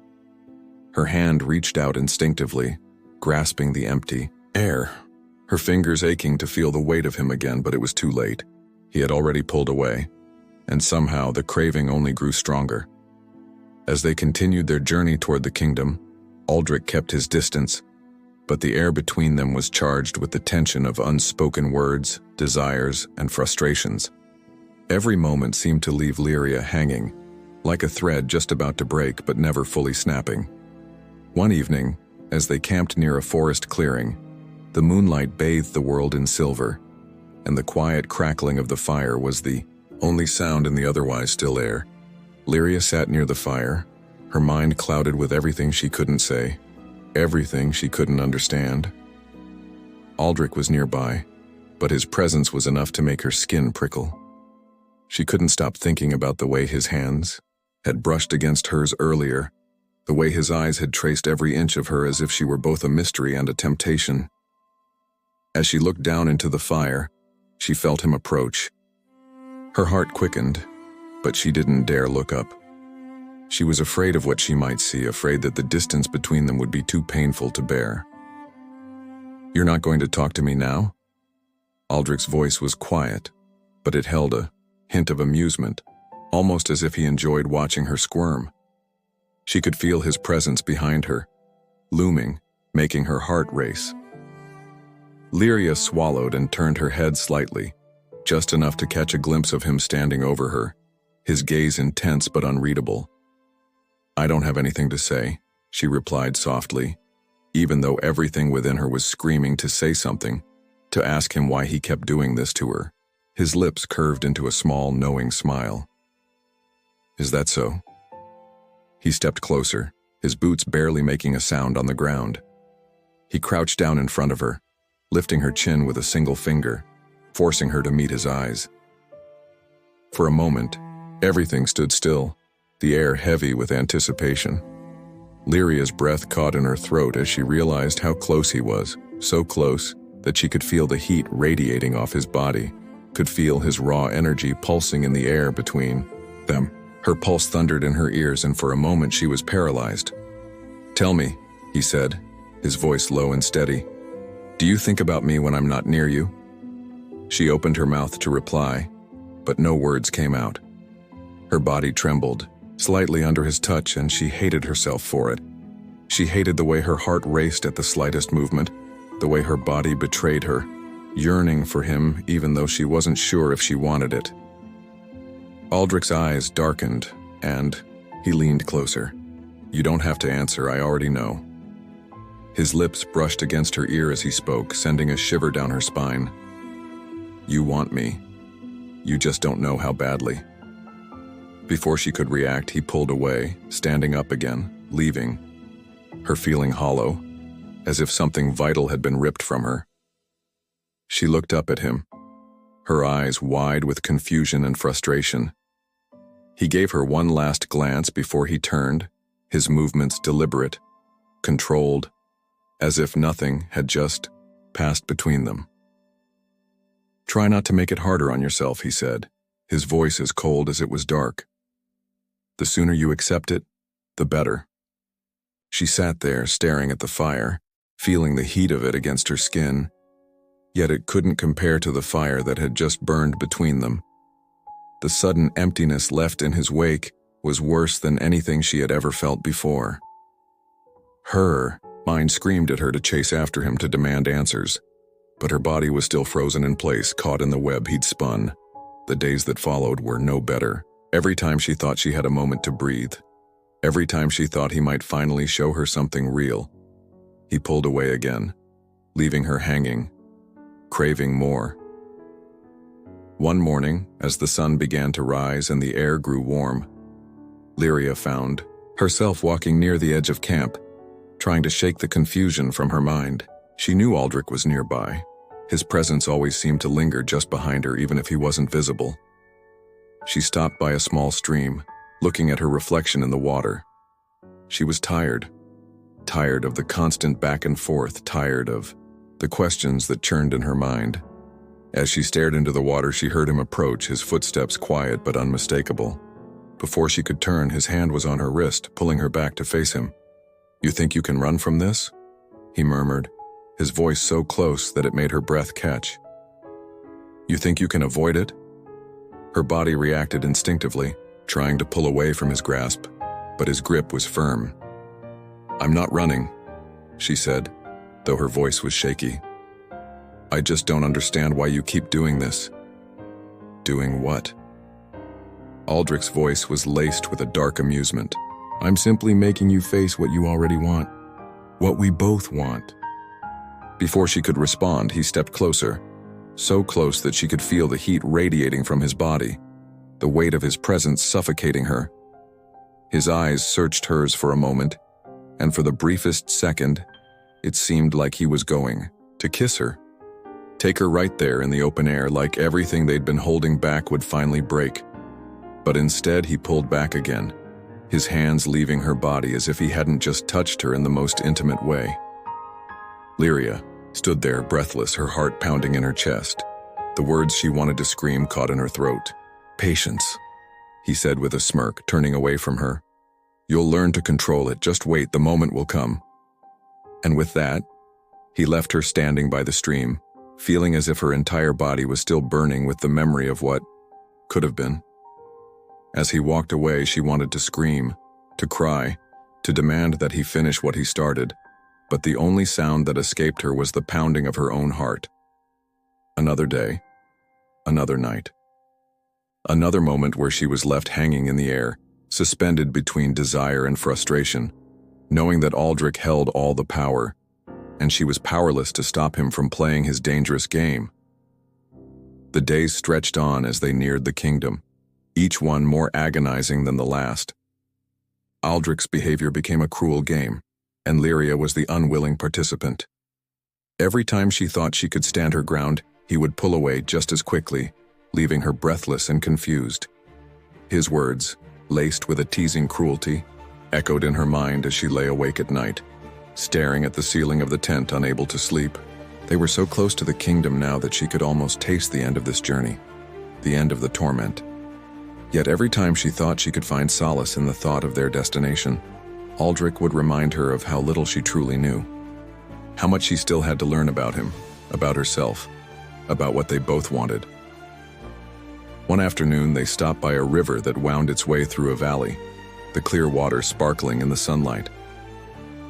Her hand reached out instinctively, grasping the empty air, her fingers aching to feel the weight of him again, but it was too late. He had already pulled away, and somehow the craving only grew stronger. As they continued their journey toward the kingdom, Aldric kept his distance, but the air between them was charged with the tension of unspoken words, desires, and frustrations. Every moment seemed to leave Lyria hanging, like a thread just about to break but never fully snapping. One evening, as they camped near a forest clearing, the moonlight bathed the world in silver, and the quiet crackling of the fire was the only sound in the otherwise still air. Lyria sat near the fire, her mind clouded with everything she couldn't say, everything she couldn't understand. Aldric was nearby, but his presence was enough to make her skin prickle. She couldn't stop thinking about the way his hands had brushed against hers earlier, the way his eyes had traced every inch of her as if she were both a mystery and a temptation. As she looked down into the fire, she felt him approach. Her heart quickened, but she didn't dare look up. She was afraid of what she might see, afraid that the distance between them would be too painful to bear. "You're not going to talk to me now?" Aldric's voice was quiet, but it held a hint of amusement, almost as if he enjoyed watching her squirm. She could feel his presence behind her, looming, making her heart race. Lyria swallowed and turned her head slightly, just enough to catch a glimpse of him standing over her, his gaze intense but unreadable. "I don't have anything to say," she replied softly, even though everything within her was screaming to say something, to ask him why he kept doing this to her. His lips curved into a small, knowing smile. "Is that so?" He stepped closer, his boots barely making a sound on the ground. He crouched down in front of her, lifting her chin with a single finger, forcing her to meet his eyes. For a moment, everything stood still, the air heavy with anticipation. Lyria's breath caught in her throat as she realized how close he was, so close that she could feel the heat radiating off his body, could feel his raw energy pulsing in the air between them. Her pulse thundered in her ears, and for a moment she was paralyzed. "Tell me," he said, his voice low and steady, "do you think about me when I'm not near you?" She opened her mouth to reply, but no words came out. Her body trembled, slightly under his touch, and she hated herself for it. She hated the way her heart raced at the slightest movement, the way her body betrayed her, yearning for him even though she wasn't sure if she wanted it. Aldric's eyes darkened, and he leaned closer. "You don't have to answer, I already know." His lips brushed against her ear as he spoke, sending a shiver down her spine. "You want me. You just don't know how badly." Before she could react, he pulled away, standing up again, leaving, her feeling hollow, as if something vital had been ripped from her. She looked up at him, her eyes wide with confusion and frustration. He gave her one last glance before he turned, his movements deliberate, controlled, as if nothing had just passed between them. "Try not to make it harder on yourself," he said, his voice as cold as it was dark. "The sooner you accept it, the better." She sat there, staring at the fire, feeling the heat of it against her skin, yet it couldn't compare to the fire that had just burned between them. The sudden emptiness left in his wake was worse than anything she had ever felt before. Her mind screamed at her to chase after him, to demand answers, but her body was still frozen in place, caught in the web he'd spun. The days that followed were no better. Every time she thought she had a moment to breathe, every time she thought he might finally show her something real, he pulled away again, leaving her hanging, craving more. One morning, as the sun began to rise and the air grew warm, Lyria found herself walking near the edge of camp, trying to shake the confusion from her mind. She knew Aldric was nearby. His presence always seemed to linger just behind her, even if he wasn't visible. She stopped by a small stream, looking at her reflection in the water. She was tired of the constant back and forth, tired of the questions that churned in her mind. As she stared into the water, she heard him approach, his footsteps quiet but unmistakable. Before she could turn, his hand was on her wrist, pulling her back to face him. "You think you can run from this?" he murmured, his voice so close that it made her breath catch. "You think you can avoid it?" Her body reacted instinctively, trying to pull away from his grasp, but his grip was firm. "I'm not running," she said, though her voice was shaky. "I just don't understand why you keep doing this." "Doing what?" Aldric's voice was laced with a dark amusement. "I'm simply making you face what you already want. What we both want." Before she could respond, he stepped closer, so close that she could feel the heat radiating from his body, the weight of his presence suffocating her. His eyes searched hers for a moment, and for the briefest second, it seemed like he was going to kiss her. take her right there in the open air, like everything they'd been holding back would finally break. But instead he pulled back again, his hands leaving her body as if he hadn't just touched her in the most intimate way. Lyria stood there breathless, her heart pounding in her chest. The words she wanted to scream caught in her throat. "Patience," he said with a smirk, turning away from her. "You'll learn to control it, just wait, the moment will come." And with that, he left her standing by the stream, feeling as if her entire body was still burning with the memory of what could have been. As he walked away, she wanted to scream, to cry, to demand that he finish what he started, but the only sound that escaped her was the pounding of her own heart. Another day, another night. Another moment where she was left hanging in the air, suspended between desire and frustration, knowing that Aldric held all the power, and she was powerless to stop him from playing his dangerous game. The days stretched on as they neared the kingdom, each one more agonizing than the last. Aldric's behavior became a cruel game, and Lyria was the unwilling participant. Every time she thought she could stand her ground, he would pull away just as quickly, leaving her breathless and confused. His words, laced with a teasing cruelty, echoed in her mind as she lay awake at night, staring at the ceiling of the tent, unable to sleep. They were so close to the kingdom now that she could almost taste the end of this journey, the end of the torment. Yet every time she thought she could find solace in the thought of their destination, Aldric would remind her of how little she truly knew, how much she still had to learn about him, about herself, about what they both wanted. One afternoon, they stopped by a river that wound its way through a valley, the clear water sparkling in the sunlight.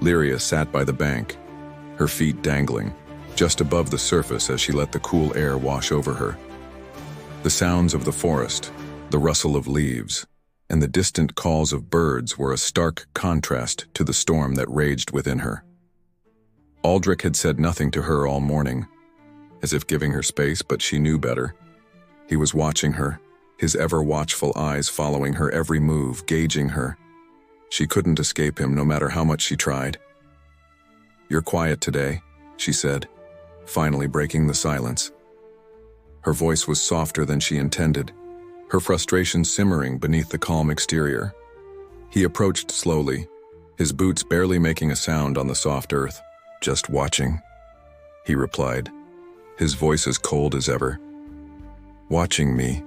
Lyria sat by the bank, her feet dangling, just above the surface as she let the cool air wash over her. The sounds of the forest, the rustle of leaves, and the distant calls of birds were a stark contrast to the storm that raged within her. Aldric had said nothing to her all morning, as if giving her space, but she knew better. He was watching her, his ever-watchful eyes following her every move, gauging her. She couldn't escape him no matter how much she tried. "You're quiet today," she said, finally breaking the silence. Her voice was softer than she intended, her frustration simmering beneath the calm exterior. He approached slowly, his boots barely making a sound on the soft earth. "Just watching," he replied, his voice as cold as ever. "Watching me,"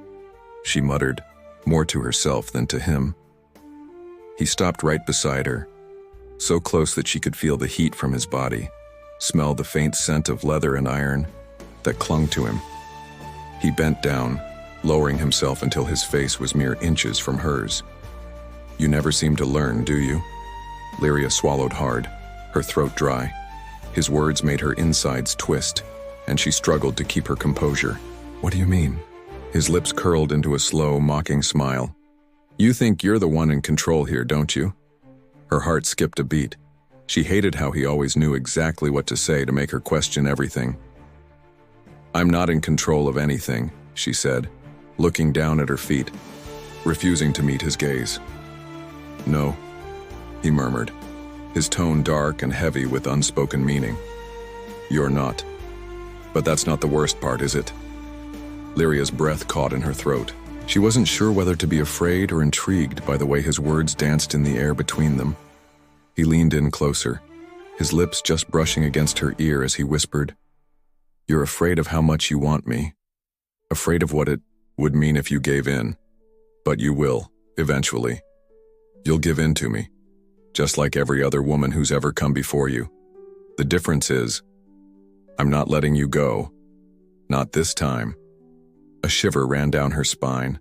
she muttered, more to herself than to him. He stopped right beside her, so close that she could feel the heat from his body, smell the faint scent of leather and iron that clung to him. He bent down, lowering himself until his face was mere inches from hers. "You never seem to learn, do you?" Lyria swallowed hard, her throat dry. His words made her insides twist, and she struggled to keep her composure. "What do you mean?" His lips curled into a slow, mocking smile. "You think you're the one in control here, don't you?" Her heart skipped a beat. She hated how he always knew exactly what to say to make her question everything. "I'm not in control of anything," she said, looking down at her feet, refusing to meet his gaze. "No," he murmured, his tone dark and heavy with unspoken meaning. "You're not. But that's not the worst part, is it?" Lyria's breath caught in her throat. She wasn't sure whether to be afraid or intrigued by the way his words danced in the air between them. He leaned in closer, his lips just brushing against her ear as he whispered, "You're afraid of how much you want me, afraid of what it would mean if you gave in. But you will, eventually. You'll give in to me, just like every other woman who's ever come before you. The difference is, I'm not letting you go. Not this time." A shiver ran down her spine,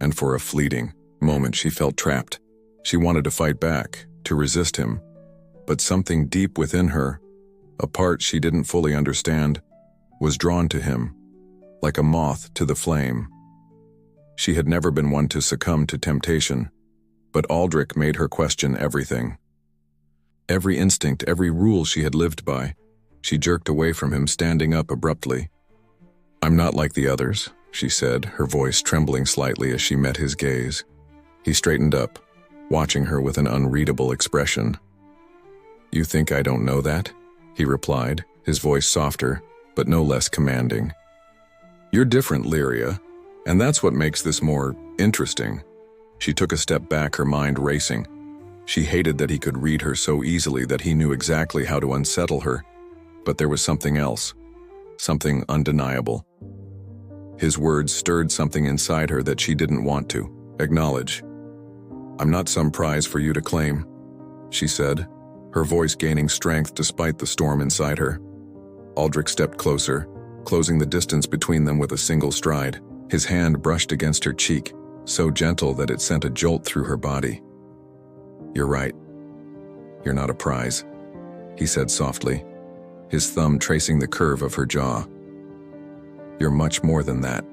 and for a fleeting moment she felt trapped. She wanted to fight back, to resist him, but something deep within her, a part she didn't fully understand, was drawn to him, like a moth to the flame. She had never been one to succumb to temptation, but Aldric made her question everything. Every instinct, every rule she had lived by. She jerked away from him, standing up abruptly. "I'm not like the others," she said, her voice trembling slightly as she met his gaze. He straightened up, watching her with an unreadable expression. "You think I don't know that?" he replied, his voice softer, but no less commanding. "You're different, Lyria, and that's what makes this more interesting." She took a step back, her mind racing. She hated that he could read her so easily, that he knew exactly how to unsettle her. But there was something else, something undeniable. His words stirred something inside her that she didn't want to acknowledge. "I'm not some prize for you to claim," she said, her voice gaining strength despite the storm inside her. Aldric stepped closer, closing the distance between them with a single stride. His hand brushed against her cheek, so gentle that it sent a jolt through her body. "You're right. You're not a prize," he said softly, his thumb tracing the curve of her jaw. "You're much more than that."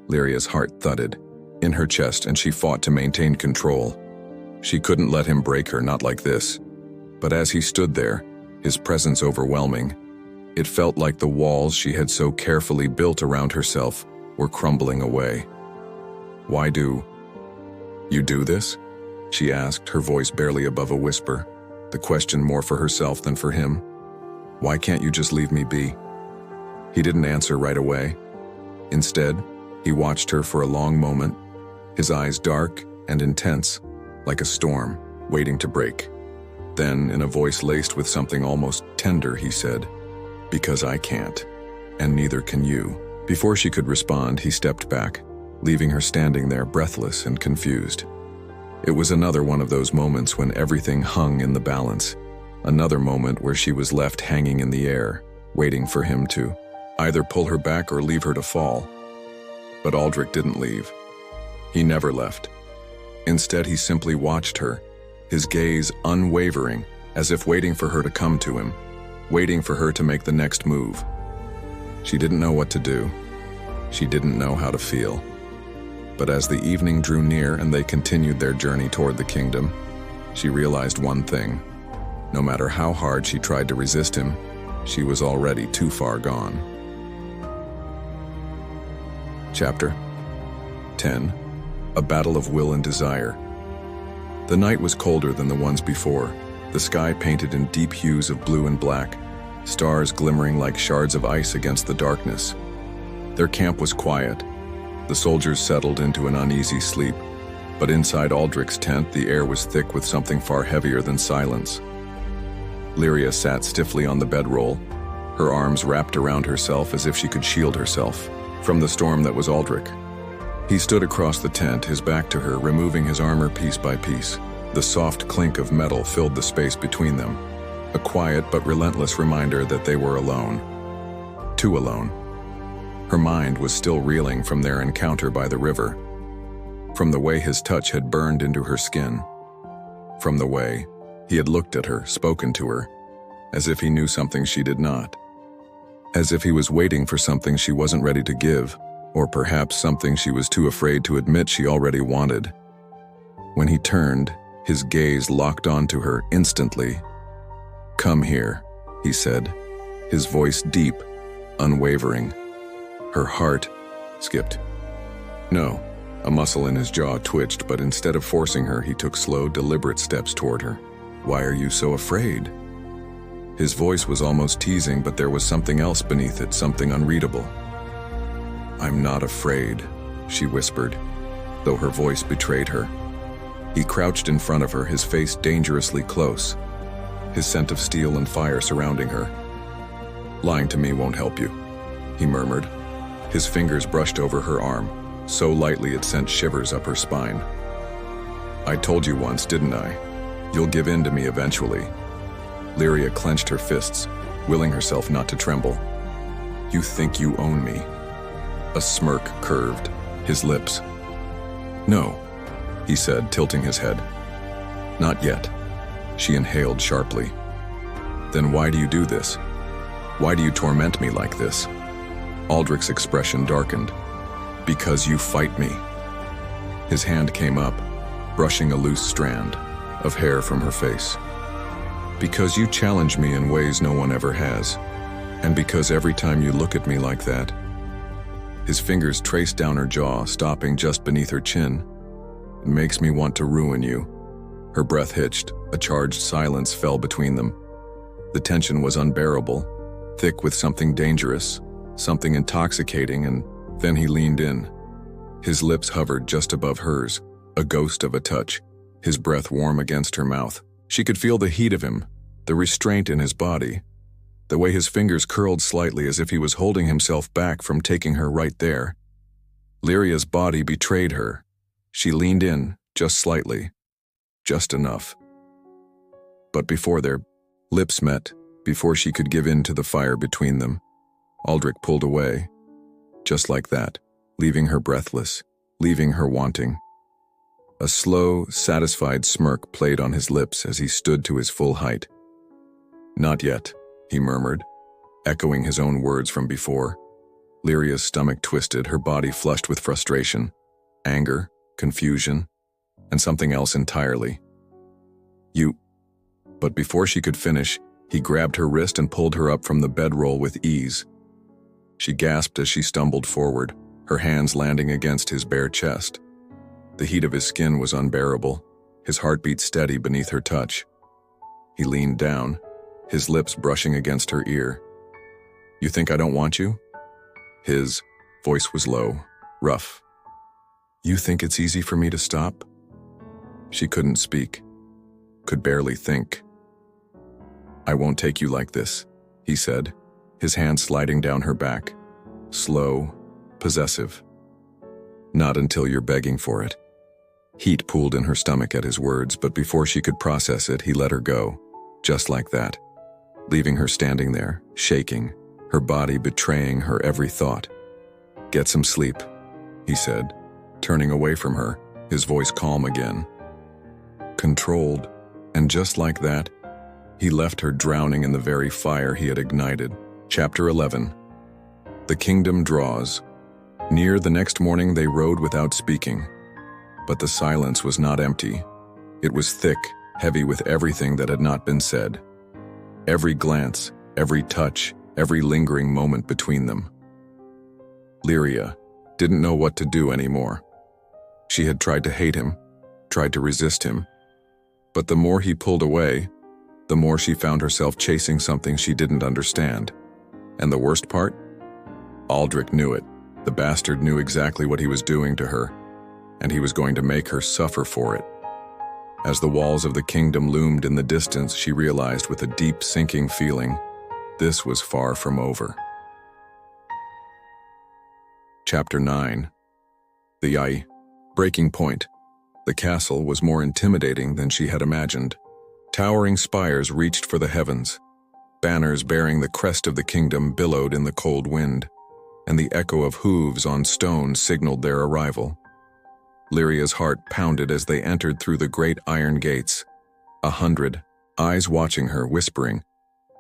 Lyria's heart thudded in her chest, and she fought to maintain control. She couldn't let him break her, not like this. But as he stood there, his presence overwhelming, it felt like the walls she had so carefully built around herself were crumbling away. "Why do you do this?" she asked, her voice barely above a whisper, the question more for herself than for him. "Why can't you just leave me be?" He didn't answer right away. Instead, he watched her for a long moment, his eyes dark and intense, like a storm waiting to break. Then, in a voice laced with something almost tender, he said, "Because I can't, and neither can you." Before she could respond, he stepped back, leaving her standing there breathless and confused. It was another one of those moments when everything hung in the balance, another moment where she was left hanging in the air, waiting for him to either pull her back or leave her to fall. But Aldric didn't leave. He never left. Instead, he simply watched her, his gaze unwavering, as if waiting for her to come to him, waiting for her to make the next move. She didn't know what to do. She didn't know how to feel. But as the evening drew near and they continued their journey toward the kingdom, she realized one thing. No matter how hard she tried to resist him, she was already too far gone. Chapter 10. A Battle of Will and Desire. The night was colder than the ones before, the sky painted in deep hues of blue and black, stars glimmering like shards of ice against the darkness. Their camp was quiet. The soldiers settled into an uneasy sleep, but inside Aldric's tent the air was thick with something far heavier than silence. Lyria sat stiffly on the bedroll, her arms wrapped around herself as if she could shield herself from the storm that was Aldric. He stood across the tent, his back to her, removing his armor piece by piece. The soft clink of metal filled the space between them, a quiet but relentless reminder that they were alone. Too alone. Her mind was still reeling from their encounter by the river, from the way his touch had burned into her skin, from the way he had looked at her, spoken to her, as if he knew something she did not, as if he was waiting for something she wasn't ready to give, or perhaps something she was too afraid to admit she already wanted. When he turned, his gaze locked onto her instantly. "Come here," he said, his voice deep, unwavering. Her heart skipped. "No." A muscle in his jaw twitched, but instead of forcing her, he took slow, deliberate steps toward her. "Why are you so afraid?" His voice was almost teasing, but there was something else beneath it, something unreadable. "I'm not afraid," she whispered, though her voice betrayed her. He crouched in front of her, his face dangerously close, his scent of steel and fire surrounding her. "Lying to me won't help you," he murmured. His fingers brushed over her arm, so lightly it sent shivers up her spine. "I told you once, didn't I? You'll give in to me eventually." Lyria clenched her fists, willing herself not to tremble. "You think you own me?" A smirk curved his lips. "No," he said, tilting his head. "Not yet." She inhaled sharply. "Then why do you do this? Why do you torment me like this?" Aldric's expression darkened. "Because you fight me." His hand came up, brushing a loose strand of hair from her face. "Because you challenge me in ways no one ever has. And because every time you look at me like that..." His fingers traced down her jaw, stopping just beneath her chin. "It makes me want to ruin you." Her breath hitched, a charged silence fell between them. The tension was unbearable, thick with something dangerous, something intoxicating, and then he leaned in. His lips hovered just above hers, a ghost of a touch, his breath warm against her mouth. She could feel the heat of him, the restraint in his body, the way his fingers curled slightly as if he was holding himself back from taking her right there. Lyria's body betrayed her. She leaned in, just slightly, just enough. But before their lips met, before she could give in to the fire between them, Aldric pulled away, just like that, leaving her breathless, leaving her wanting. A slow, satisfied smirk played on his lips as he stood to his full height. "Not yet," he murmured, echoing his own words from before. Lyria's stomach twisted, her body flushed with frustration, anger, confusion, and something else entirely. "You..." But before she could finish, he grabbed her wrist and pulled her up from the bedroll with ease. She gasped as she stumbled forward, her hands landing against his bare chest. The heat of his skin was unbearable, his heartbeat steady beneath her touch. He leaned down, his lips brushing against her ear. "You think I don't want you?" His voice was low, rough. "You think it's easy for me to stop?" She couldn't speak, could barely think. "I won't take you like this," he said, his hand sliding down her back, slow, possessive. "Not until you're begging for it." Heat pooled in her stomach at his words, but before she could process it, he let her go, just like that, leaving her standing there, shaking, her body betraying her every thought. "Get some sleep," he said, turning away from her, his voice calm again. Controlled, and just like that, he left her drowning in the very fire he had ignited. Chapter 11. The kingdom draws. Near the next morning they rode without speaking. But the silence was not empty. It was thick, heavy with everything that had not been said. Every glance, every touch, every lingering moment between them. Lyria didn't know what to do anymore. She had tried to hate him, tried to resist him. But the more he pulled away, the more she found herself chasing something she didn't understand. And the worst part? Aldric knew it. The bastard knew exactly what he was doing to her, and he was going to make her suffer for it. As the walls of the kingdom loomed in the distance, she realized with a deep, sinking feeling, this was far from over. Chapter 9. The breaking point. The castle was more intimidating than she had imagined. Towering spires reached for the heavens. Banners bearing the crest of the kingdom billowed in the cold wind, and the echo of hooves on stone signaled their arrival. Lyria's heart pounded as they entered through the great iron gates. 100 eyes watching her, whispering.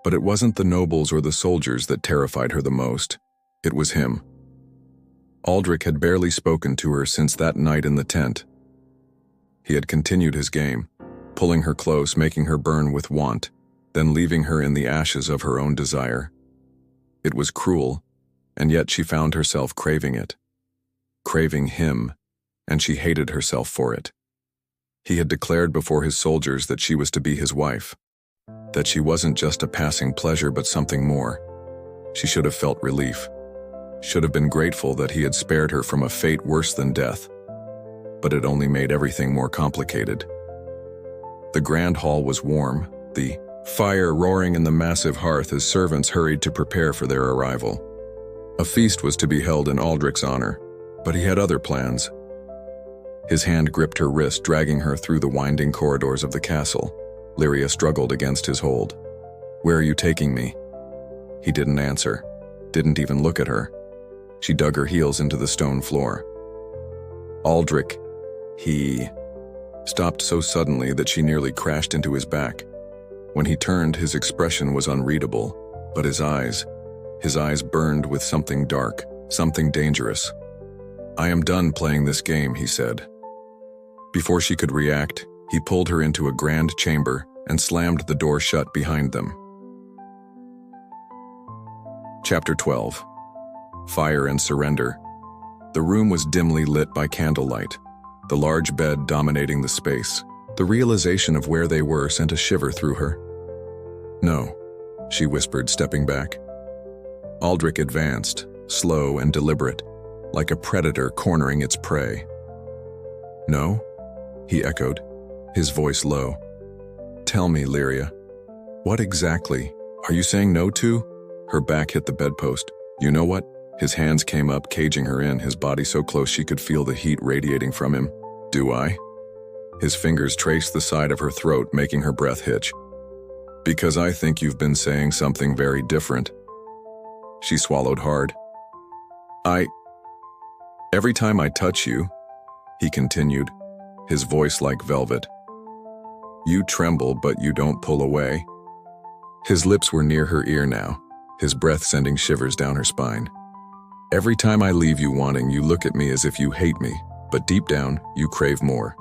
But it wasn't the nobles or the soldiers that terrified her the most. It was him. Aldric had barely spoken to her since that night in the tent. He had continued his game, pulling her close, making her burn with want, then leaving her in the ashes of her own desire. It was cruel, and yet she found herself craving it. Craving him, and she hated herself for it. He had declared before his soldiers that she was to be his wife, that she wasn't just a passing pleasure but something more. She should have felt relief, should have been grateful that he had spared her from a fate worse than death, but it only made everything more complicated. The grand hall was warm, the fire roaring in the massive hearth as servants hurried to prepare for their arrival. A feast was to be held in Aldric's honor, but he had other plans. His hand gripped her wrist, dragging her through the winding corridors of the castle. Lyria struggled against his hold. "Where are you taking me?" He didn't answer, didn't even look at her. She dug her heels into the stone floor. Aldric, he stopped so suddenly that she nearly crashed into his back. When he turned, his expression was unreadable, but his eyes burned with something dark, something dangerous. "I am done playing this game," he said. Before she could react, he pulled her into a grand chamber and slammed the door shut behind them. Chapter 12. Fire and Surrender. The room was dimly lit by candlelight, the large bed dominating the space. The realization of where they were sent a shiver through her. "No," she whispered, stepping back. Aldric advanced, slow and deliberate, like a predator cornering its prey. "No?" he echoed, his voice low. "Tell me, Lyria, what exactly are you saying no to?" Her back hit the bedpost. "You know what?" His hands came up, caging her in, his body so close she could feel the heat radiating from him. "Do I?" His fingers traced the side of her throat, making her breath hitch. "Because I think you've been saying something very different." She swallowed hard. Every time I touch you," he continued, his voice like velvet, "you tremble, but you don't pull away." His lips were near her ear now, his breath sending shivers down her spine. "Every time I leave you wanting, you look at me as if you hate me, but deep down, you crave more."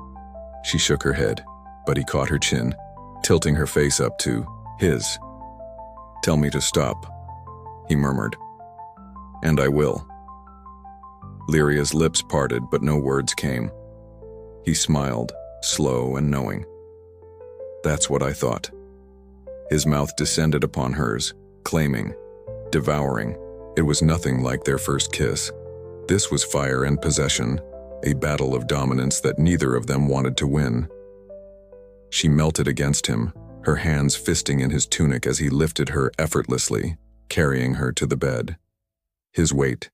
She shook her head, but he caught her chin, tilting her face up to his. "Tell me to stop," he murmured. "And I will." Lyria's lips parted, but no words came. He smiled, slow and knowing. "That's what I thought." His mouth descended upon hers, claiming, devouring. It was nothing like their first kiss. This was fire and possession, a battle of dominance that neither of them wanted to win. She melted against him, her hands fisting in his tunic as he lifted her effortlessly, carrying her to the bed. His weight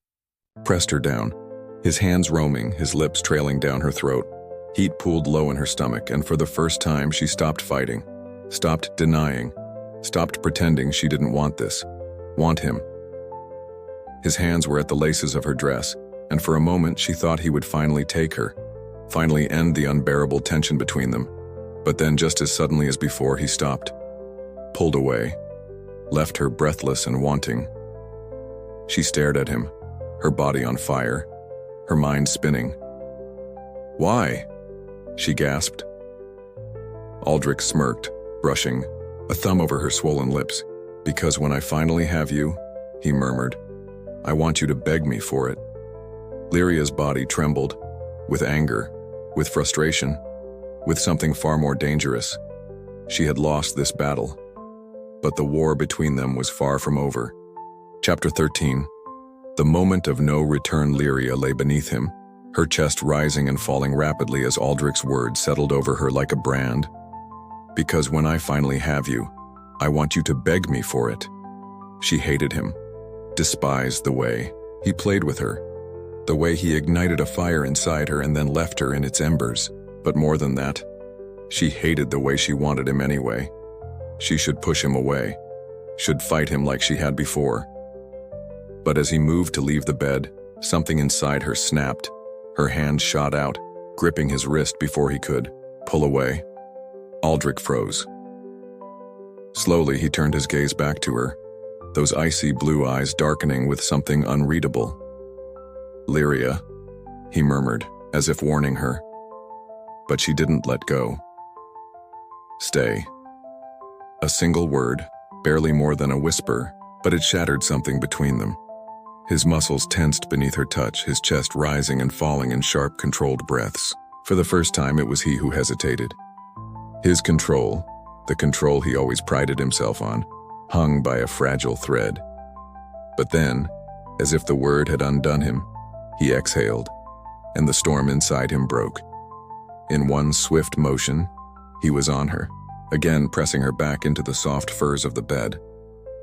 pressed her down, his hands roaming, his lips trailing down her throat. Heat pooled low in her stomach, and for the first time she stopped fighting, stopped denying, stopped pretending she didn't want this, want him. His hands were at the laces of her dress, and for a moment she thought he would finally take her, finally end the unbearable tension between them. But then, just as suddenly as before, he stopped, pulled away, left her breathless and wanting. She stared at him, her body on fire, her mind spinning. "Why?" she gasped. Aldric smirked, brushing a thumb over her swollen lips. "Because when I finally have you," he murmured, "I want you to beg me for it." Lyria's body trembled, with anger, with frustration, with something far more dangerous. She had lost this battle, but the war between them was far from over. Chapter 13. The moment of no return. Lyria lay beneath him, her chest rising and falling rapidly as Aldric's words settled over her like a brand. "Because when I finally have you, I want you to beg me for it." She hated him, despised the way he played with her, the way he ignited a fire inside her and then left her in its embers. But more than that, she hated the way she wanted him anyway. She should push him away, should fight him like she had before. But as he moved to leave the bed, something inside her snapped. Her hand shot out, gripping his wrist before he could pull away. Aldric froze. Slowly, he turned his gaze back to her, those icy blue eyes darkening with something unreadable. "Lyria," he murmured, as if warning her. But she didn't let go. "Stay." A single word, barely more than a whisper, but it shattered something between them. His muscles tensed beneath her touch, his chest rising and falling in sharp, controlled breaths. For the first time, it was he who hesitated. His control, the control he always prided himself on, hung by a fragile thread. But then, as if the word had undone him, he exhaled, and the storm inside him broke. In one swift motion, he was on her, again pressing her back into the soft furs of the bed.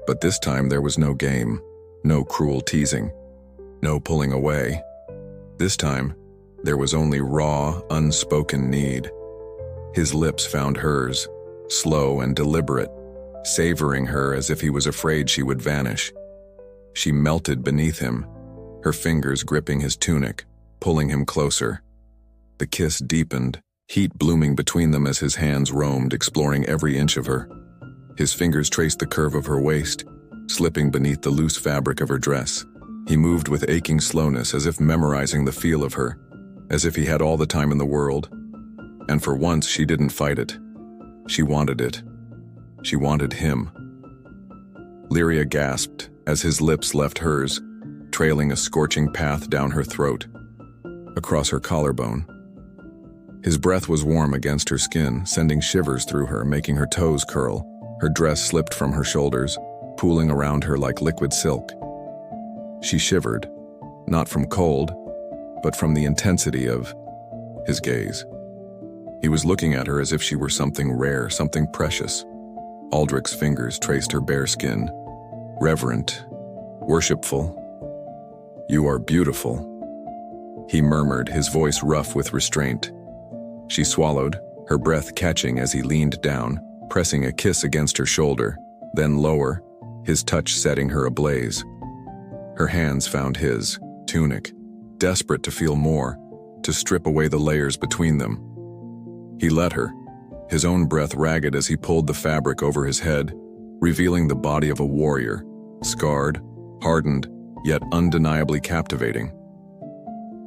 But this time there was no game, no cruel teasing, no pulling away. This time, there was only raw, unspoken need. His lips found hers, slow and deliberate, savoring her as if he was afraid she would vanish. She melted beneath him, her fingers gripping his tunic, pulling him closer. The kiss deepened, heat blooming between them as his hands roamed, exploring every inch of her. His fingers traced the curve of her waist, slipping beneath the loose fabric of her dress. He moved with aching slowness, as if memorizing the feel of her, as if he had all the time in the world. And for once, she didn't fight it. She wanted it. She wanted him. Lyria gasped as his lips left hers, trailing a scorching path down her throat, across her collarbone. His breath was warm against her skin, sending shivers through her, making her toes curl. Her dress slipped from her shoulders, pooling around her like liquid silk. She shivered, not from cold, but from the intensity of his gaze. He was looking at her as if she were something rare, something precious. Aldric's fingers traced her bare skin, reverent, worshipful. "You are beautiful," he murmured, his voice rough with restraint. She swallowed, her breath catching as he leaned down, pressing a kiss against her shoulder, then lower, his touch setting her ablaze. Her hands found his tunic, desperate to feel more, to strip away the layers between them. He let her, his own breath ragged as he pulled the fabric over his head, revealing the body of a warrior, scarred, hardened, yet undeniably captivating.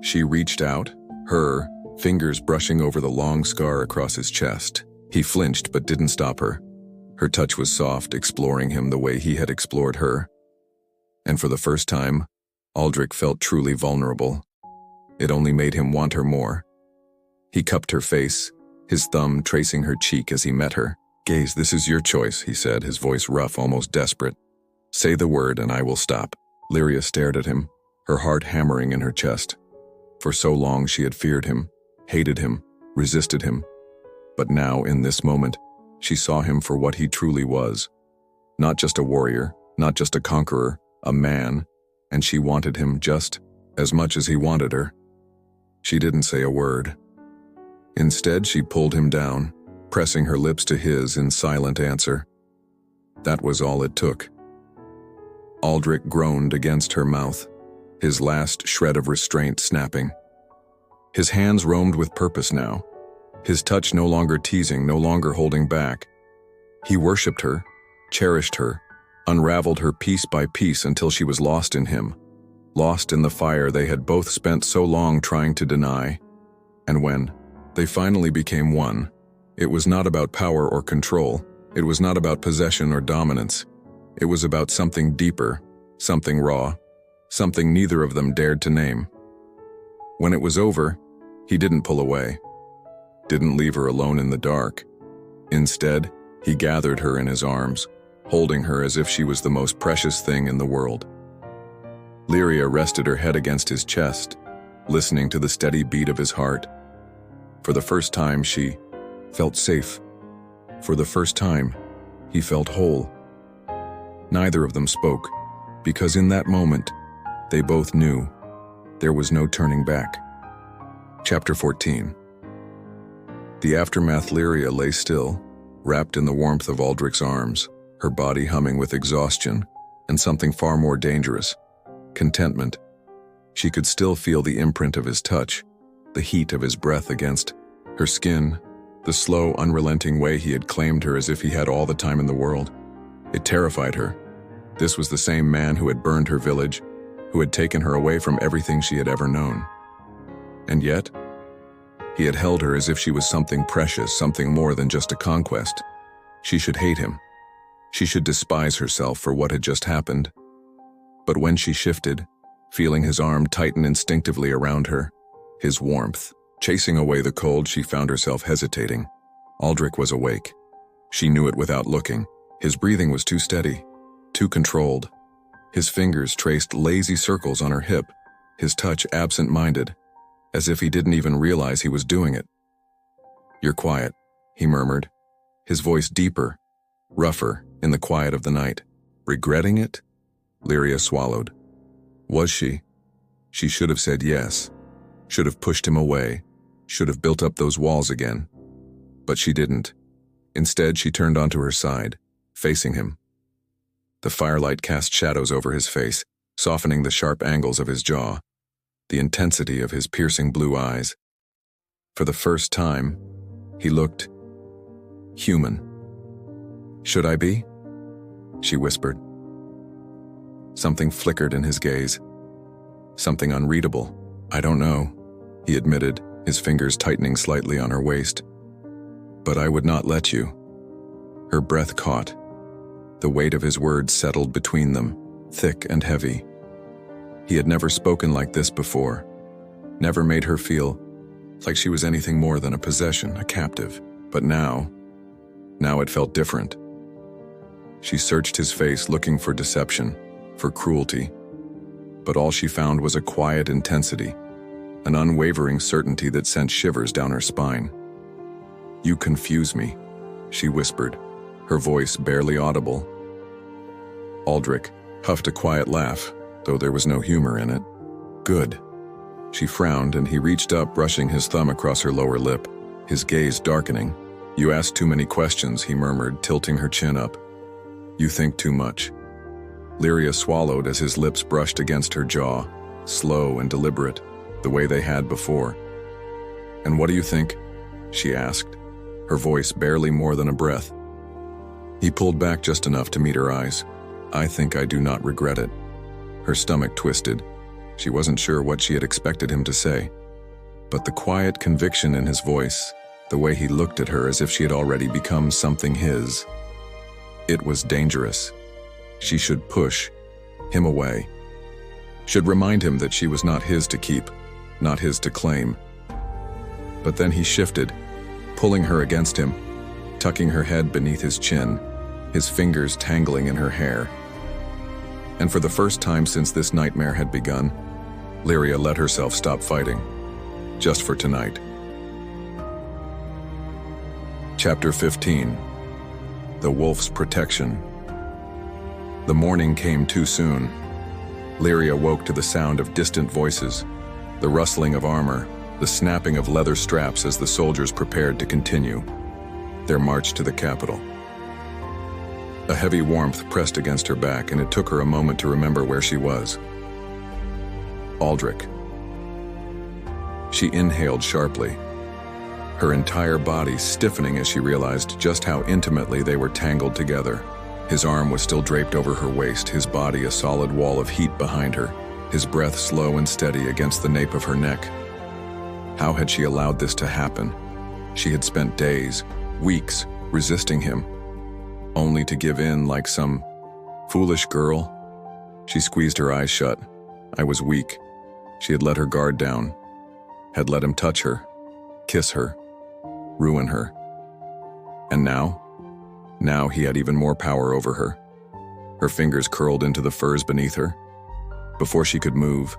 She reached out, her fingers brushing over the long scar across his chest. He flinched but didn't stop her. Her touch was soft, exploring him the way he had explored her. And for the first time, Aldric felt truly vulnerable. It only made him want her more. He cupped her face, his thumb tracing her cheek as he met her. "Gaze, this is your choice," he said, his voice rough, almost desperate. "Say the word and I will stop." Lyria stared at him, her heart hammering in her chest. For so long she had feared him, hated him, resisted him. But now, in this moment, she saw him for what he truly was. Not just a warrior, not just a conqueror, a man, and she wanted him just as much as he wanted her. She didn't say a word. Instead, she pulled him down, pressing her lips to his in silent answer. That was all it took. Aldric groaned against her mouth, his last shred of restraint snapping. His hands roamed with purpose now, his touch no longer teasing, no longer holding back. He worshipped her, cherished her, unraveled her piece by piece until she was lost in him, lost in the fire they had both spent so long trying to deny. And when they finally became one, it was not about power or control, it was not about possession or dominance. It was about something deeper, something raw, something neither of them dared to name. When it was over, he didn't pull away, didn't leave her alone in the dark. Instead, he gathered her in his arms, holding her as if she was the most precious thing in the world. Lyria rested her head against his chest, listening to the steady beat of his heart. For the first time, she felt safe. For the first time, he felt whole. Neither of them spoke, because in that moment, they both knew there was no turning back. Chapter 14. The aftermath. Lyria lay still, wrapped in the warmth of Aldric's arms, her body humming with exhaustion and something far more dangerous, contentment. She could still feel the imprint of his touch, the heat of his breath against her skin, the slow, unrelenting way he had claimed her as if he had all the time in the world. It terrified her. This was the same man who had burned her village, who had taken her away from everything she had ever known. And yet, he had held her as if she was something precious, something more than just a conquest. She should hate him. She should despise herself for what had just happened. But when she shifted, feeling his arm tighten instinctively around her, his warmth, chasing away the cold, she found herself hesitating. Aldric was awake. She knew it without looking. His breathing was too steady, too controlled. His fingers traced lazy circles on her hip, his touch absent-minded, as if he didn't even realize he was doing it. "You're quiet," he murmured, his voice deeper, rougher in the quiet of the night. "Regretting it?" Lyria swallowed. Was she? She should have said yes, should have pushed him away, should have built up those walls again. But she didn't. Instead, she turned onto her side, facing him. The firelight cast shadows over his face, softening the sharp angles of his jaw, the intensity of his piercing blue eyes. For the first time, he looked human. "Should I be?" she whispered. Something flickered in his gaze, something unreadable. "I don't know," he admitted, his fingers tightening slightly on her waist. "But I would not let you." Her breath caught. The weight of his words settled between them, thick and heavy. He had never spoken like this before, never made her feel like she was anything more than a possession, a captive. But now it felt different. She searched his face, looking for deception, for cruelty. but all she found was a quiet intensity, an unwavering certainty that sent shivers down her spine. "You confuse me," she whispered, her voice barely audible. Aldric huffed a quiet laugh, though there was no humor in it. "Good." She frowned, and he reached up, brushing his thumb across her lower lip, his gaze darkening. "You ask too many questions," he murmured, tilting her chin up. "You think too much." Lyria swallowed as his lips brushed against her jaw, slow and deliberate, the way they had before. "And what do you think?" she asked, her voice barely more than a breath. He pulled back just enough to meet her eyes. "I think I do not regret it." Her stomach twisted. She wasn't sure what she had expected him to say. But the quiet conviction in his voice, the way he looked at her as if she had already become something his. It was dangerous. She should push him away. Should remind him that she was not his to keep, not his to claim. But then he shifted, pulling her against him, tucking her head beneath his chin, his fingers tangling in her hair. And for the first time since this nightmare had begun, Lyria let herself stop fighting. Just for tonight. Chapter 15. The Wolf's Protection. The morning came too soon. Lyria woke to the sound of distant voices, the rustling of armor, the snapping of leather straps as the soldiers prepared to continue their march to the capital. A heavy warmth pressed against her back, and it took her a moment to remember where she was. Aldric. She inhaled sharply, her entire body stiffening as she realized just how intimately they were tangled together. His arm was still draped over her waist, his body a solid wall of heat behind her, his breath slow and steady against the nape of her neck. How had she allowed this to happen? She had spent days, weeks, resisting him, only to give in like some foolish girl. She squeezed her eyes shut. I was weak. She had let her guard down, had let him touch her, kiss her, ruin her. And now he had even more power over her. Her fingers curled into the furs beneath her. Before she could move,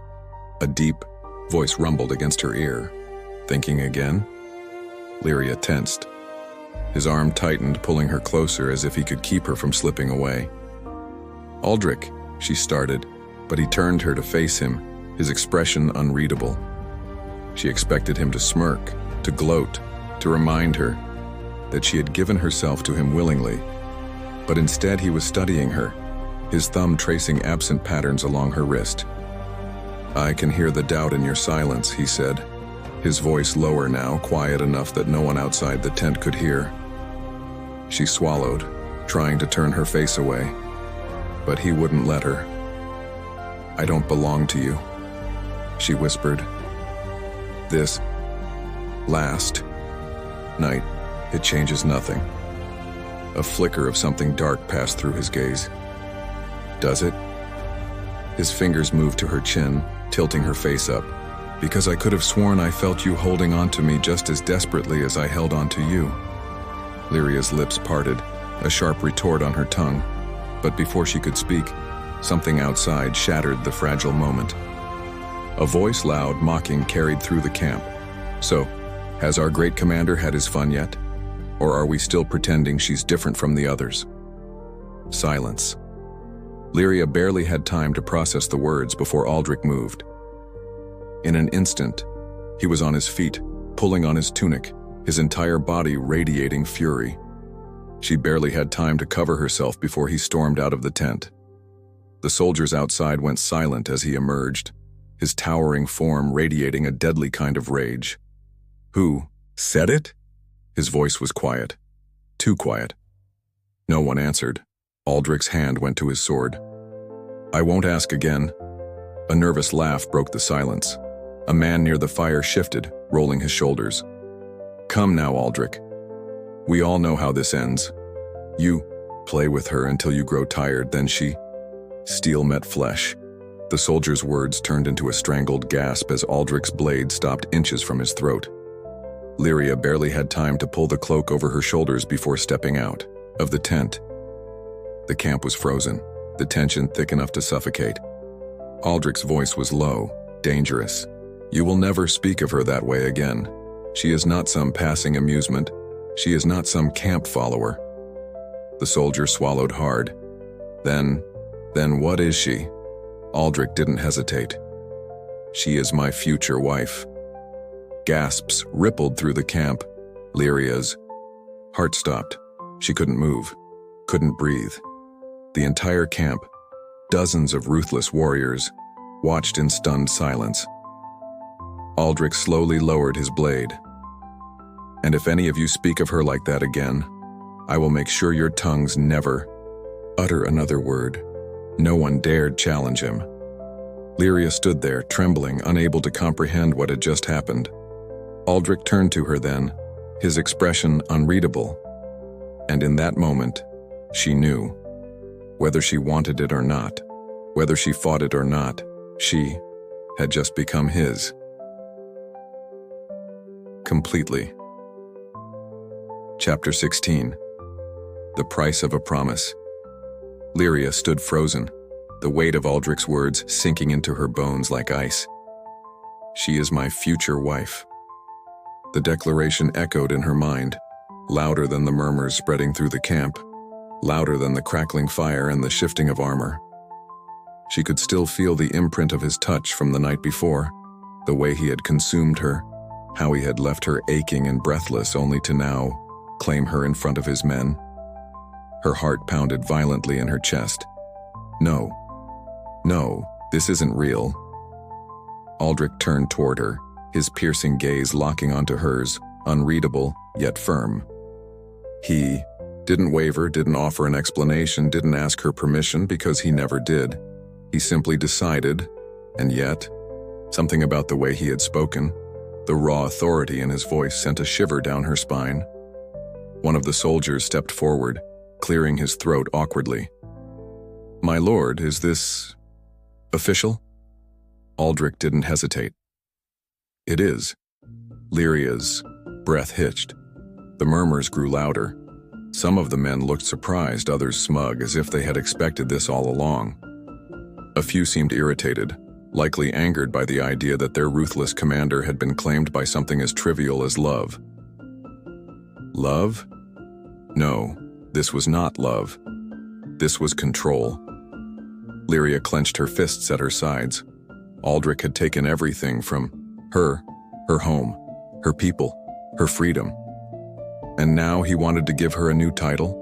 a deep voice rumbled against her ear. "Thinking again?" Lyria tensed. His arm tightened, pulling her closer as if he could keep her from slipping away. "Aldric," she started, but he turned her to face him, his expression unreadable. She expected him to smirk, to gloat, to remind her that she had given herself to him willingly. But instead he was studying her, his thumb tracing absent patterns along her wrist. "I can hear the doubt in your silence," he said, his voice lower now, quiet enough that no one outside the tent could hear. She swallowed, trying to turn her face away, but he wouldn't let her. "I don't belong to you," she whispered. "This last night, it changes nothing." A flicker of something dark passed through his gaze. "Does it?" His fingers moved to her chin, tilting her face up. "Because I could have sworn I felt you holding on to me just as desperately as I held on to you." Lyria's lips parted, a sharp retort on her tongue. But before she could speak, something outside shattered the fragile moment. A voice, loud, mocking, carried through the camp. "So, has our great commander had his fun yet? Or are we still pretending she's different from the others?" Silence. Lyria barely had time to process the words before Aldric moved. In an instant, he was on his feet, pulling on his tunic, his entire body radiating fury. She barely had time to cover herself before he stormed out of the tent. The soldiers outside went silent as he emerged, his towering form radiating a deadly kind of rage. "Who said it?" His voice was quiet. Too quiet. No one answered. Aldric's hand went to his sword. "I won't ask again." A nervous laugh broke the silence. A man near the fire shifted, rolling his shoulders. "Come now, Aldric. We all know how this ends. You play with her until you grow tired, then she..." Steel met flesh. The soldier's words turned into a strangled gasp as Aldric's blade stopped inches from his throat. Lyria barely had time to pull the cloak over her shoulders before stepping out of the tent. The camp was frozen, the tension thick enough to suffocate. Aldric's voice was low, dangerous. You will never speak of her that way again. She is not some passing amusement. She is not some camp follower. The soldier swallowed hard. Then what is she? Aldric didn't hesitate. She is my future wife. Gasps rippled through the camp. Lyria's heart stopped. She couldn't move, couldn't breathe. The entire camp, dozens of ruthless warriors, watched in stunned silence. Aldric slowly lowered his blade. And if any of you speak of her like that again, I will make sure your tongues never utter another word. No one dared challenge him. Lyria stood there, trembling, unable to comprehend what had just happened. Aldric turned to her then, his expression unreadable. And in that moment, she knew. Whether she wanted it or not, whether she fought it or not, she had just become his. Completely. Chapter 16. The Price of a Promise. Lyria stood frozen, the weight of Aldric's words sinking into her bones like ice. She is my future wife. The declaration echoed in her mind, louder than the murmurs spreading through the camp, louder than the crackling fire and the shifting of armor. She could still feel the imprint of his touch from the night before, the way he had consumed her, how he had left her aching and breathless only to now claim her in front of his men. Her heart pounded violently in her chest. No, this isn't real. Aldric turned toward her, his piercing gaze locking onto hers, unreadable yet firm. He didn't waver, didn't offer an explanation, didn't ask her permission because he never did. He simply decided, and yet, something about the way he had spoken, the raw authority in his voice sent a shiver down her spine. One of the soldiers stepped forward, clearing his throat awkwardly. My lord, is this official? Aldric didn't hesitate. It is. Lyria's breath hitched. The murmurs grew louder. Some of the men looked surprised, others smug, as if they had expected this all along. A few seemed irritated, likely angered by the idea that their ruthless commander had been claimed by something as trivial as love. Love? No, this was not love. This was control. Lyria clenched her fists at her sides. Aldric had taken everything from her home, her people, her freedom. And now he wanted to give her a new title,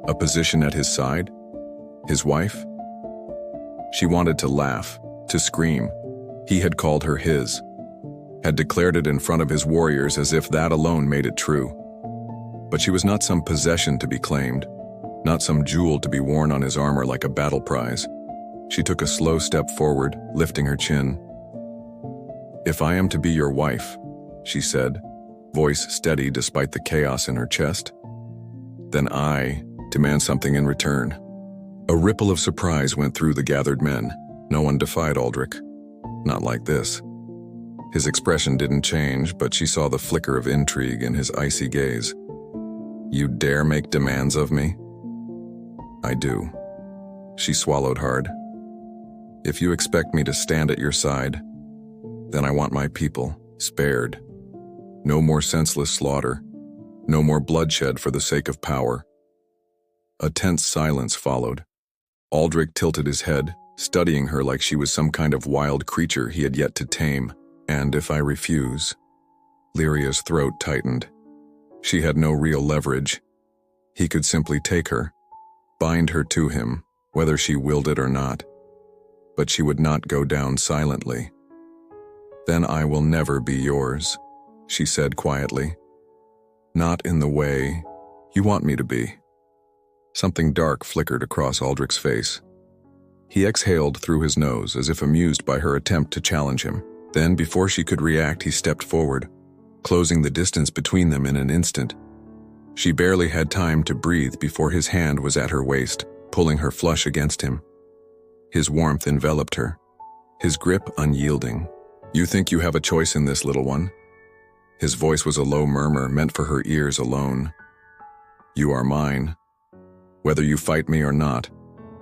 a position at his side, his wife. She wanted to laugh, to scream. He had called her his, had declared it in front of his warriors as if that alone made it true. But she was not some possession to be claimed, not some jewel to be worn on his armor like a battle prize. She took a slow step forward, lifting her chin. If I am to be your wife, she said, voice steady despite the chaos in her chest, then I demand something in return. A ripple of surprise went through the gathered men. No one defied Aldric. Not like this. His expression didn't change, but she saw the flicker of intrigue in his icy gaze. You dare make demands of me? I do. She swallowed hard. If you expect me to stand at your side, then I want my people spared. No more senseless slaughter. No more bloodshed for the sake of power. A tense silence followed. Aldric tilted his head, studying her like she was some kind of wild creature he had yet to tame. And if I refuse? Lyria's throat tightened. She had no real leverage. He could simply take her, bind her to him, whether she willed it or not. But she would not go down silently. Then I will never be yours, she said quietly. Not in the way you want me to be. Something dark flickered across Aldric's face. He exhaled through his nose as if amused by her attempt to challenge him. Then, before she could react, he stepped forward, closing the distance between them in an instant. She barely had time to breathe before his hand was at her waist, pulling her flush against him. His warmth enveloped her, his grip unyielding. You think you have a choice in this, little one? His voice was a low murmur meant for her ears alone. You are mine. Whether you fight me or not,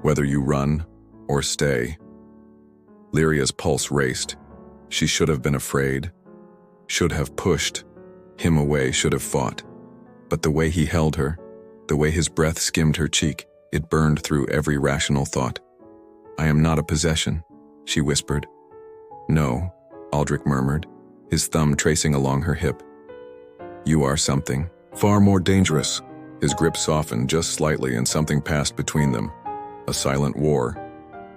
whether you run or stay. Lyria's pulse raced. She should have been afraid, should have pushed him away, should have fought. But the way he held her, the way his breath skimmed her cheek, it burned through every rational thought. "I am not a possession," she whispered. "No," Aldric murmured, his thumb tracing along her hip. "You are something far more dangerous." His grip softened just slightly and something passed between them. A silent war,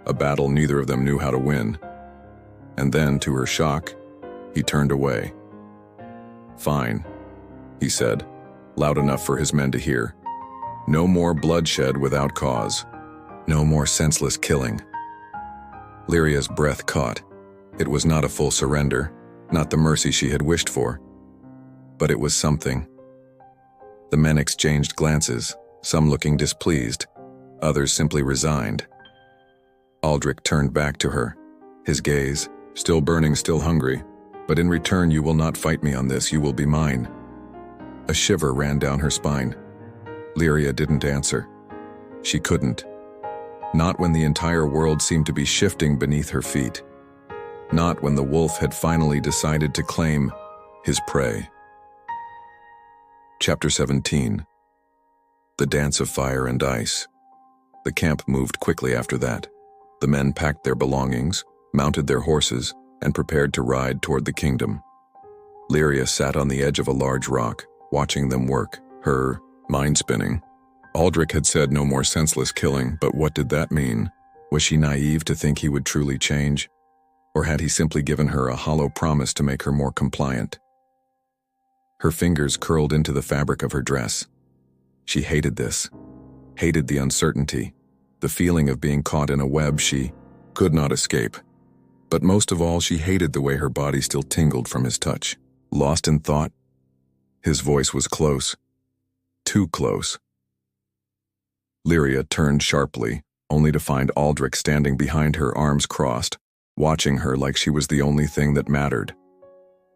a battle neither of them knew how to win. And then, to her shock, he turned away. "Fine," he said, loud enough for his men to hear. "No more bloodshed without cause. No more senseless killing." Lyria's breath caught. It was not a full surrender, not the mercy she had wished for. But it was something. The men exchanged glances, some looking displeased, others simply resigned. Aldric turned back to her, his gaze, still burning, still hungry. "But in return you will not fight me on this, you will be mine." A shiver ran down her spine. Lyria didn't answer. She couldn't. Not when the entire world seemed to be shifting beneath her feet. Not when the wolf had finally decided to claim his prey. Chapter 17. The Dance of Fire and Ice. The camp moved quickly after that. The men packed their belongings, mounted their horses, and prepared to ride toward the kingdom. Lyria sat on the edge of a large rock, watching them work, her mind spinning. Aldric had said no more senseless killing, but what did that mean? Was she naive to think he would truly change? Or had he simply given her a hollow promise to make her more compliant? Her fingers curled into the fabric of her dress. She hated this, hated the uncertainty, the feeling of being caught in a web she could not escape. But most of all, she hated the way her body still tingled from his touch. Lost in thought, his voice was close, too close. Lyria turned sharply, only to find Aldric standing behind her, arms crossed, watching her like she was the only thing that mattered.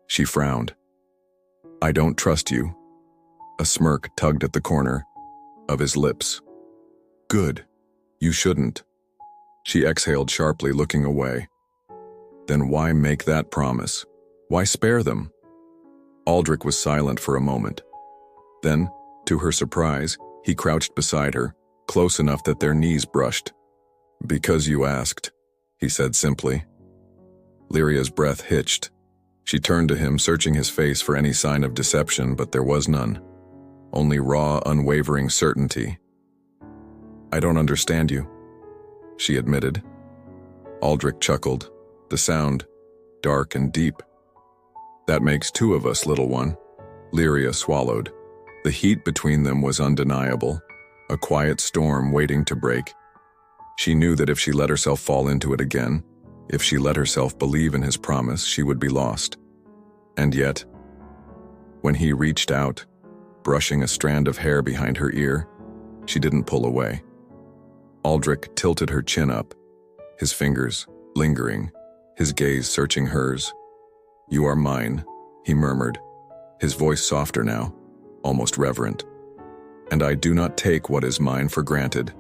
She frowned. "I don't trust you." A smirk tugged at the corner of his lips. "Good. You shouldn't." She exhaled sharply, looking away. Then why make that promise? Why spare them? Aldric was silent for a moment. Then, to her surprise, he crouched beside her, close enough that their knees brushed. "Because you asked," he said simply. Lyria's breath hitched. She turned to him, searching his face for any sign of deception, but there was none. Only raw, unwavering certainty. "I don't understand you," she admitted. Aldric chuckled, the sound dark and deep. "That makes two of us, little one." Lyria swallowed. The heat between them was undeniable, a quiet storm waiting to break. She knew that if she let herself fall into it again, if she let herself believe in his promise, she would be lost. And yet, when he reached out, brushing a strand of hair behind her ear, she didn't pull away. Aldric tilted her chin up, his fingers lingering, his gaze searching hers. "You are mine," he murmured, his voice softer now, almost reverent. "And I do not take what is mine for granted."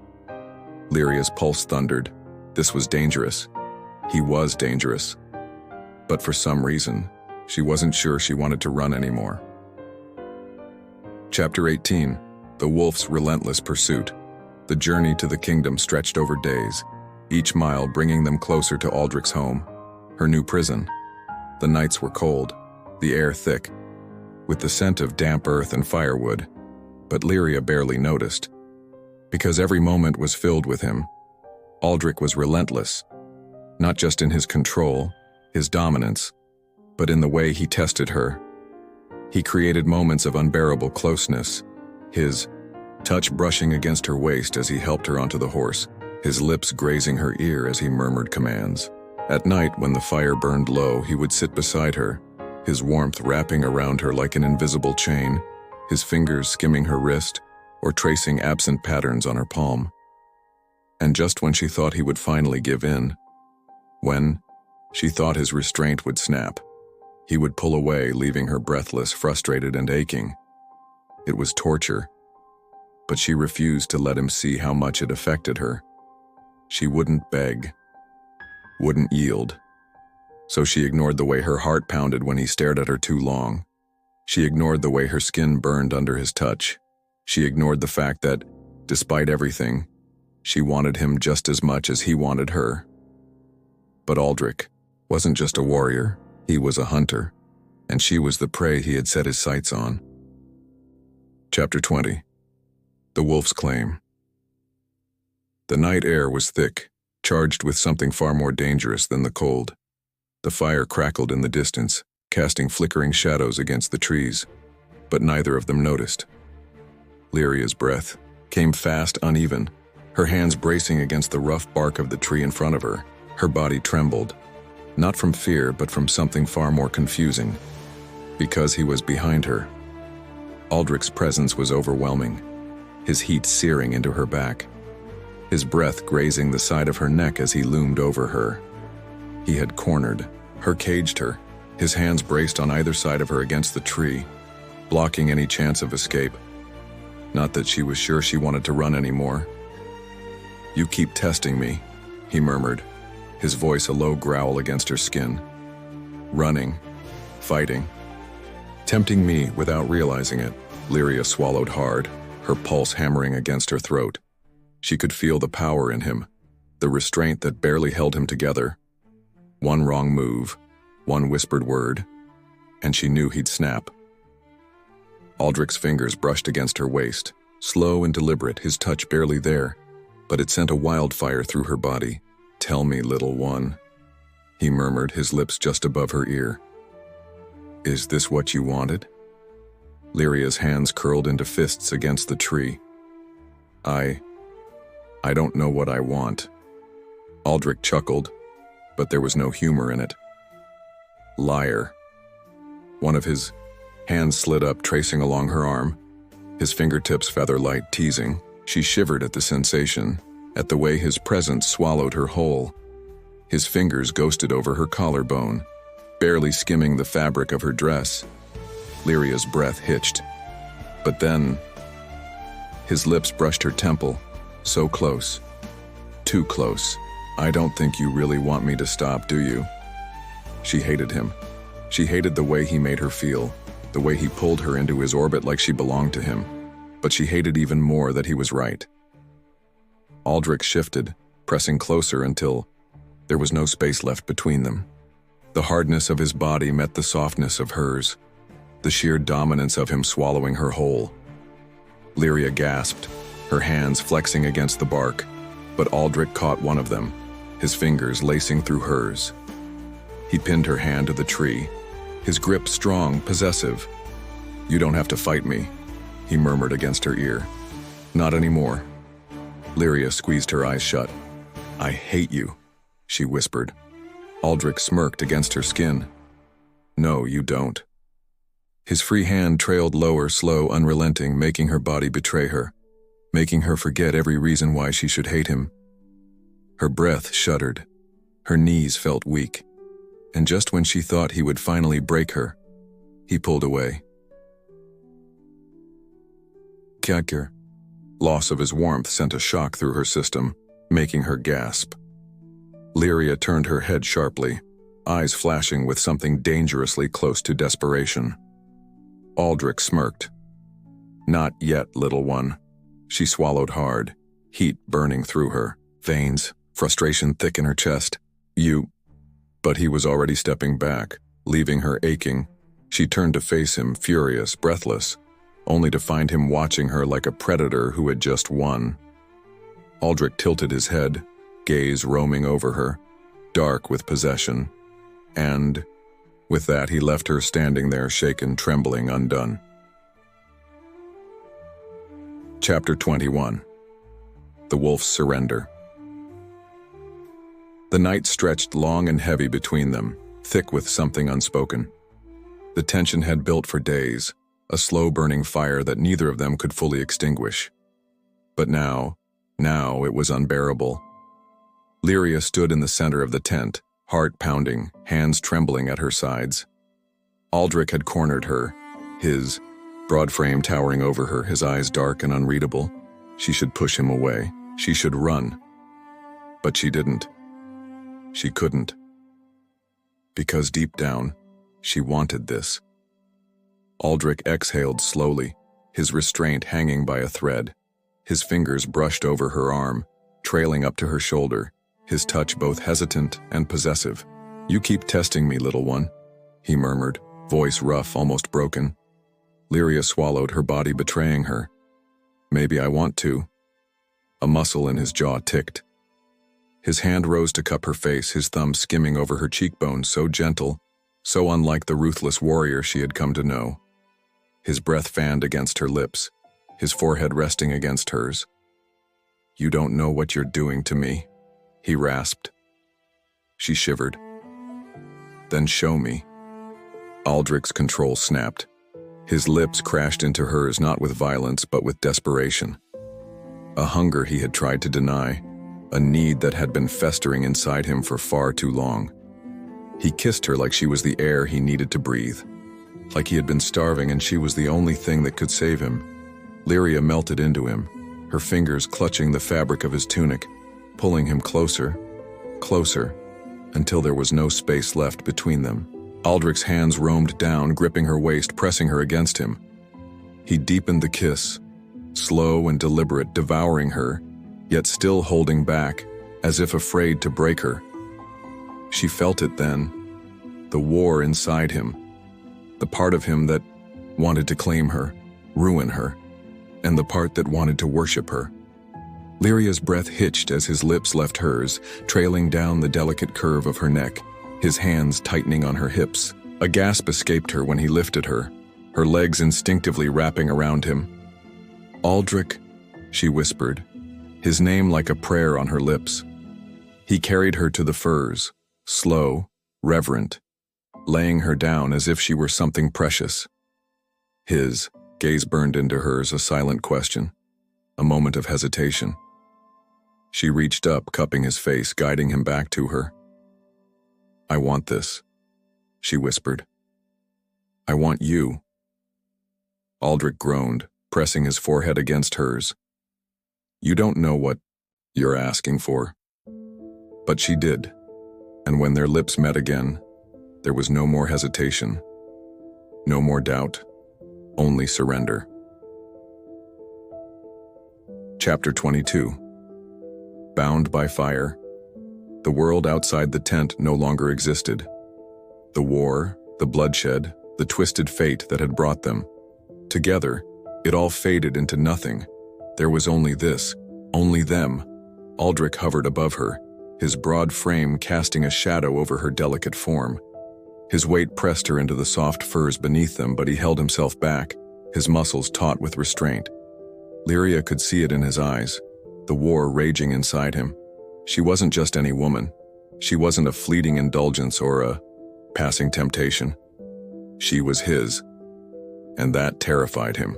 Lyria's pulse thundered. This was dangerous. He was dangerous. But for some reason, she wasn't sure she wanted to run anymore. Chapter 18. The Wolf's Relentless Pursuit. The journey to the kingdom stretched over days, each mile bringing them closer to Aldric's home, her new prison. The nights were cold, the air thick, with the scent of damp earth and firewood, but Lyria barely noticed, because every moment was filled with him. Aldric was relentless, not just in his control, his dominance, but in the way he tested her. He created moments of unbearable closeness, his touch brushing against her waist as he helped her onto the horse, his lips grazing her ear as he murmured commands. At night, when the fire burned low, he would sit beside her, his warmth wrapping around her like an invisible chain, his fingers skimming her wrist or tracing absent patterns on her palm. And just when she thought he would finally give in, when she thought his restraint would snap, he would pull away, leaving her breathless, frustrated, and aching. It was torture, but she refused to let him see how much it affected her. She wouldn't beg. wouldn't yield. So she ignored the way her heart pounded when he stared at her too long. She ignored the way her skin burned under his touch. She ignored the fact that, despite everything, she wanted him just as much as he wanted her. But Aldric wasn't just a warrior, he was a hunter, and she was the prey he had set his sights on. Chapter 20. The Wolf's Claim. The night air was thick, charged with something far more dangerous than the cold. The fire crackled in the distance, casting flickering shadows against the trees, but neither of them noticed. Lyria's breath came fast, uneven, her hands bracing against the rough bark of the tree in front of her. Her body trembled, not from fear but from something far more confusing. Because he was behind her. Aldric's presence was overwhelming, his heat searing into her back, his breath grazing the side of her neck as he loomed over her. He had cornered her, caged her, his hands braced on either side of her against the tree, blocking any chance of escape. Not that she was sure she wanted to run anymore. "You keep testing me," he murmured, his voice a low growl against her skin. "Running, fighting, tempting me without realizing it." Lyria swallowed hard, her pulse hammering against her throat. She could feel the power in him, the restraint that barely held him together. One wrong move, one whispered word, and she knew he'd snap. Aldric's fingers brushed against her waist, slow and deliberate, his touch barely there, but it sent a wildfire through her body. "Tell me, little one," he murmured, his lips just above her ear. "Is this what you wanted?" Lyria's hands curled into fists against the tree. I don't know what I want." Aldric chuckled, but there was no humor in it. "Liar." One of his hands slid up, tracing along her arm, his fingertips feather-light, teasing. She shivered at the sensation, at the way his presence swallowed her whole. His fingers ghosted over her collarbone, barely skimming the fabric of her dress. Lyria's breath hitched. But then, his lips brushed her temple, so close. Too close. "I don't think you really want me to stop, do you?" She hated him. She hated the way he made her feel, the way he pulled her into his orbit like she belonged to him. But she hated even more that he was right. Aldric shifted, pressing closer until there was no space left between them. The hardness of his body met the softness of hers, the sheer dominance of him swallowing her whole. Lyria gasped, her hands flexing against the bark, but Aldric caught one of them, his fingers lacing through hers. He pinned her hand to the tree, his grip strong, possessive. "You don't have to fight me," he murmured against her ear. "Not anymore." Lyria squeezed her eyes shut. "I hate you," she whispered. Aldric smirked against her skin. "No, you don't." His free hand trailed lower, slow, unrelenting, making her body betray her, making her forget every reason why she should hate him. Her breath shuddered. Her knees felt weak. And just when she thought he would finally break her, he pulled away. Kakir. Loss of his warmth sent a shock through her system, making her gasp. Lyria turned her head sharply, eyes flashing with something dangerously close to desperation. Aldric smirked. "Not yet, little one." She swallowed hard, heat burning through her veins, frustration thick in her chest. "You..." But he was already stepping back, leaving her aching. She turned to face him, furious, breathless, only to find him watching her like a predator who had just won. Aldric tilted his head, gaze roaming over her, dark with possession, and with that he left her standing there, shaken, trembling, undone. Chapter 21. The Wolf's Surrender. The night stretched long and heavy between them, thick with something unspoken. The tension had built for days, a slow-burning fire that neither of them could fully extinguish. But now it was unbearable. Lyria stood in the center of the tent, heart pounding, hands trembling at her sides. Aldric had cornered her, his broad frame towering over her, his eyes dark and unreadable. She should push him away. She should run. But she didn't. She couldn't. Because deep down, she wanted this. Aldric exhaled slowly, his restraint hanging by a thread. His fingers brushed over her arm, trailing up to her shoulder, his touch both hesitant and possessive. "You keep testing me, little one," he murmured, voice rough, almost broken. Lyria swallowed, her body betraying her. "Maybe I want to." A muscle in his jaw ticked. His hand rose to cup her face, his thumb skimming over her cheekbone, so gentle, so unlike the ruthless warrior she had come to know. His breath fanned against her lips, his forehead resting against hers. "You don't know what you're doing to me," he rasped. She shivered. "Then show me." Aldric's control snapped. His lips crashed into hers, not with violence, but with desperation. A hunger he had tried to deny, a need that had been festering inside him for far too long. He kissed her like she was the air he needed to breathe, like he had been starving and she was the only thing that could save him. Lyria melted into him, her fingers clutching the fabric of his tunic, pulling him closer, closer, until there was no space left between them. Aldric's hands roamed down, gripping her waist, pressing her against him. He deepened the kiss, slow and deliberate, devouring her, yet still holding back, as if afraid to break her. She felt it then, the war inside him, the part of him that wanted to claim her, ruin her, and the part that wanted to worship her. Lyria's breath hitched as his lips left hers, trailing down the delicate curve of her neck, his hands tightening on her hips. A gasp escaped her when he lifted her, her legs instinctively wrapping around him. "Aldric," she whispered, his name like a prayer on her lips. He carried her to the furs, slow, reverent, laying her down as if she were something precious. His gaze burned into hers, a silent question, a moment of hesitation. She reached up, cupping his face, guiding him back to her. "I want this," she whispered. "I want you." Aldric groaned, pressing his forehead against hers. "You don't know what you're asking for." But she did, and when their lips met again, there was no more hesitation, no more doubt, only surrender. Chapter 22. Bound by fire. The world outside the tent no longer existed. The war, the bloodshed, the twisted fate that had brought them. Together, it all faded into nothing. There was only this, only them. Aldric hovered above her, his broad frame casting a shadow over her delicate form. His weight pressed her into the soft furs beneath them, but he held himself back, his muscles taut with restraint. Lyria could see it in his eyes, the war raging inside him. She wasn't just any woman. She wasn't a fleeting indulgence or a passing temptation. She was his, and that terrified him.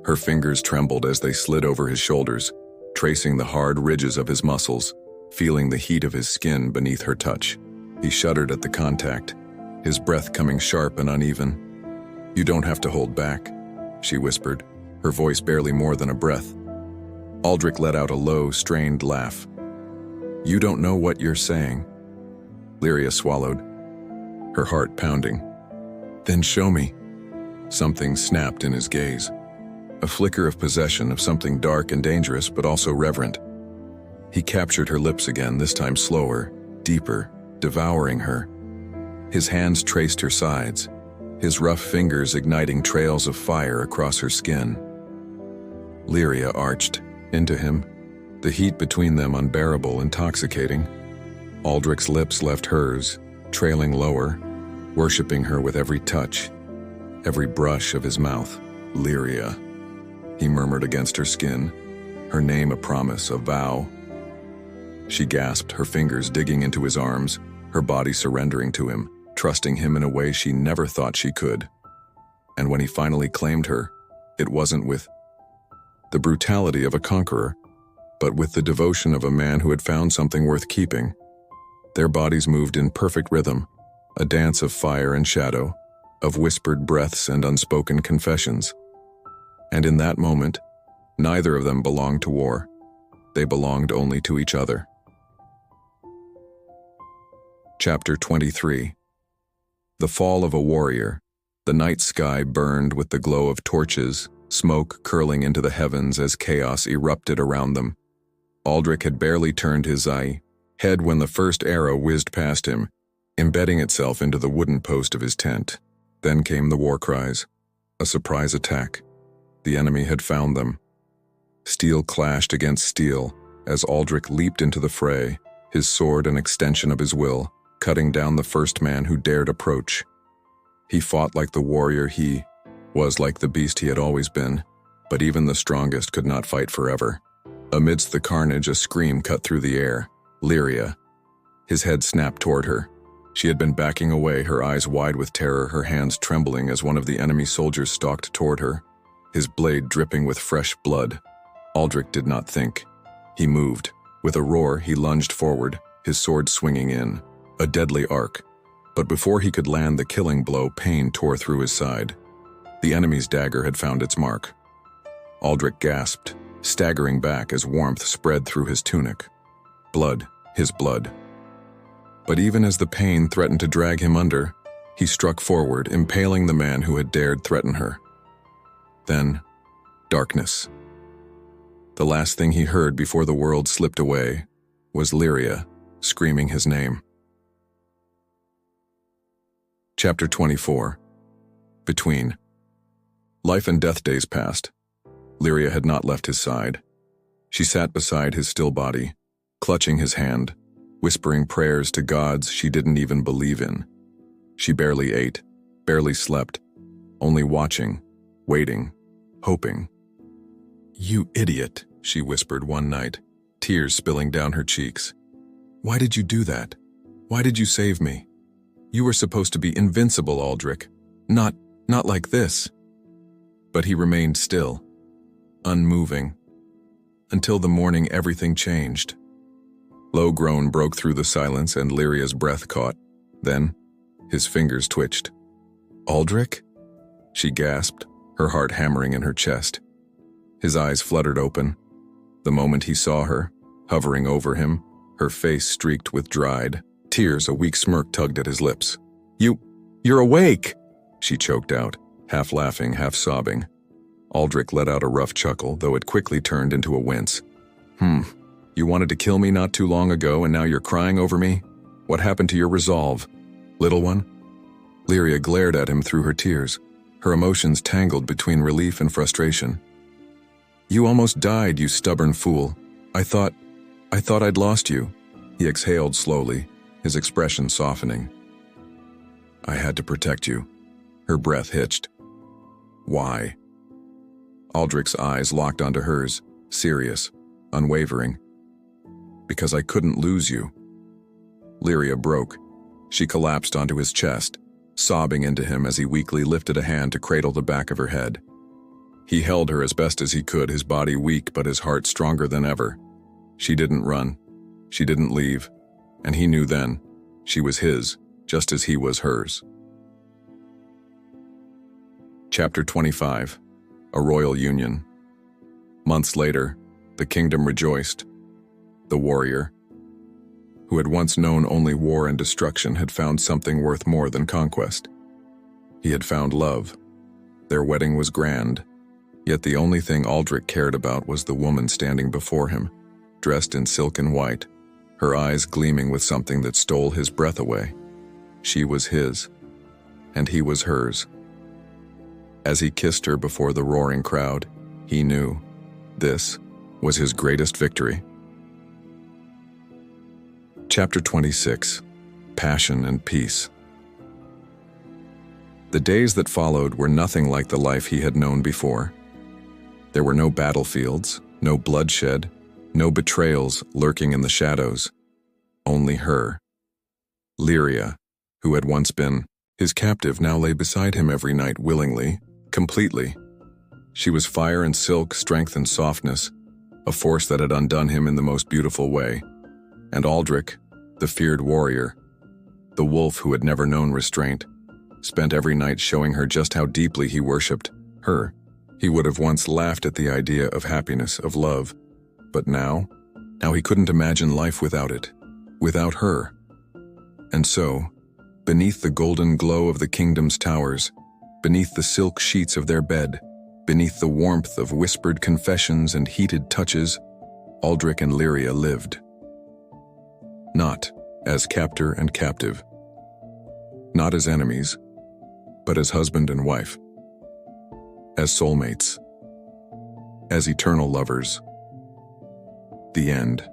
Her fingers trembled as they slid over his shoulders, tracing the hard ridges of his muscles, feeling the heat of his skin beneath her touch. He shuddered at the contact, his breath coming sharp and uneven. "You don't have to hold back," she whispered, her voice barely more than a breath. Aldric let out a low, strained laugh. "You don't know what you're saying." Lyria swallowed, her heart pounding. "Then show me." Something snapped in his gaze, a flicker of possession of something dark and dangerous, but also reverent. He captured her lips again, this time slower, deeper, devouring her. His hands traced her sides, his rough fingers igniting trails of fire across her skin. Lyria arched into him, the heat between them unbearable, intoxicating. Aldric's lips left hers, trailing lower, worshipping her with every touch, every brush of his mouth. "Lyria," he murmured against her skin, her name a promise, a vow. She gasped, her fingers digging into his arms, her body surrendering to him, trusting him in a way she never thought she could. And when he finally claimed her, it wasn't with the brutality of a conqueror, but with the devotion of a man who had found something worth keeping. Their bodies moved in perfect rhythm, a dance of fire and shadow, of whispered breaths and unspoken confessions. And in that moment, neither of them belonged to war. They belonged only to each other. Chapter 23. The Fall of a Warrior. The night sky burned with the glow of torches, smoke curling into the heavens as chaos erupted around them. Aldric had barely turned his head when the first arrow whizzed past him, embedding itself into the wooden post of his tent. Then came the war cries. A surprise attack. The enemy had found them. Steel clashed against steel as Aldric leaped into the fray, his sword an extension of his will, cutting down the first man who dared approach. He fought like the warrior he was, like the beast he had always been, but even the strongest could not fight forever. Amidst the carnage, a scream cut through the air. Lyria. His head snapped toward her. She had been backing away, her eyes wide with terror, her hands trembling as one of the enemy soldiers stalked toward her, his blade dripping with fresh blood. Aldric did not think. He moved. With a roar, he lunged forward, his sword swinging in, a deadly arc. But before he could land the killing blow, pain tore through his side. The enemy's dagger had found its mark. Aldric gasped, staggering back as warmth spread through his tunic. Blood, his blood. But even as the pain threatened to drag him under, he struck forward, impaling the man who had dared threaten her. Then, darkness. The last thing he heard before the world slipped away was Lyria screaming his name. Chapter 24. Between. Life and death days passed. Lyria had not left his side. She sat beside his still body, clutching his hand, whispering prayers to gods she didn't even believe in. She barely ate, barely slept, only watching, waiting, hoping. "You idiot," she whispered one night, tears spilling down her cheeks. "Why did you do that? Why did you save me? You were supposed to be invincible, Aldric. Not like this." But he remained still, unmoving. Until the morning, everything changed. Low groan broke through the silence and Lyria's breath caught. Then, his fingers twitched. "Aldric?" She gasped, her heart hammering in her chest. His eyes fluttered open. The moment he saw her, hovering over him, her face streaked with dried tears, a weak smirk tugged at his lips. You're awake!" she choked out, half laughing, half sobbing. Aldric let out a rough chuckle, though it quickly turned into a wince. You wanted to kill me not too long ago, and now you're crying over me? What happened to your resolve, little one?" Lyria glared at him through her tears, her emotions tangled between relief and frustration. "You almost died, you stubborn fool. I thought I'd lost you," he exhaled slowly, his expression softening. "I had to protect you." Her breath hitched. "Why?" Aldric's eyes locked onto hers, serious, unwavering. "Because I couldn't lose you." Lyria broke. She collapsed onto his chest, sobbing into him as he weakly lifted a hand to cradle the back of her head. He held her as best as he could, his body weak but his heart stronger than ever. She didn't run. She didn't leave. And he knew then, she was his, just as he was hers. Chapter 25. A Royal Union. Months later, the kingdom rejoiced. The warrior, who had once known only war and destruction, had found something worth more than conquest. He had found love. Their wedding was grand, yet the only thing Aldric cared about was the woman standing before him, dressed in silk and white, her eyes gleaming with something that stole his breath away. She was his, and he was hers. As he kissed her before the roaring crowd, he knew this was his greatest victory. Chapter 26. Passion and Peace. The days that followed were nothing like the life he had known before. There were no battlefields, no bloodshed, no betrayals lurking in the shadows. Only her. Lyria, who had once been his captive, now lay beside him every night willingly, completely. She was fire and silk, strength and softness, a force that had undone him in the most beautiful way. And Aldric, the feared warrior, the wolf who had never known restraint, spent every night showing her just how deeply he worshipped her. He would have once laughed at the idea of happiness, of love, but now he couldn't imagine life without it, without her. And so, beneath the golden glow of the kingdom's towers, beneath the silk sheets of their bed, beneath the warmth of whispered confessions and heated touches, Aldric and Lyria lived. Not as captor and captive, not as enemies, but as husband and wife, as soulmates, as eternal lovers. The end.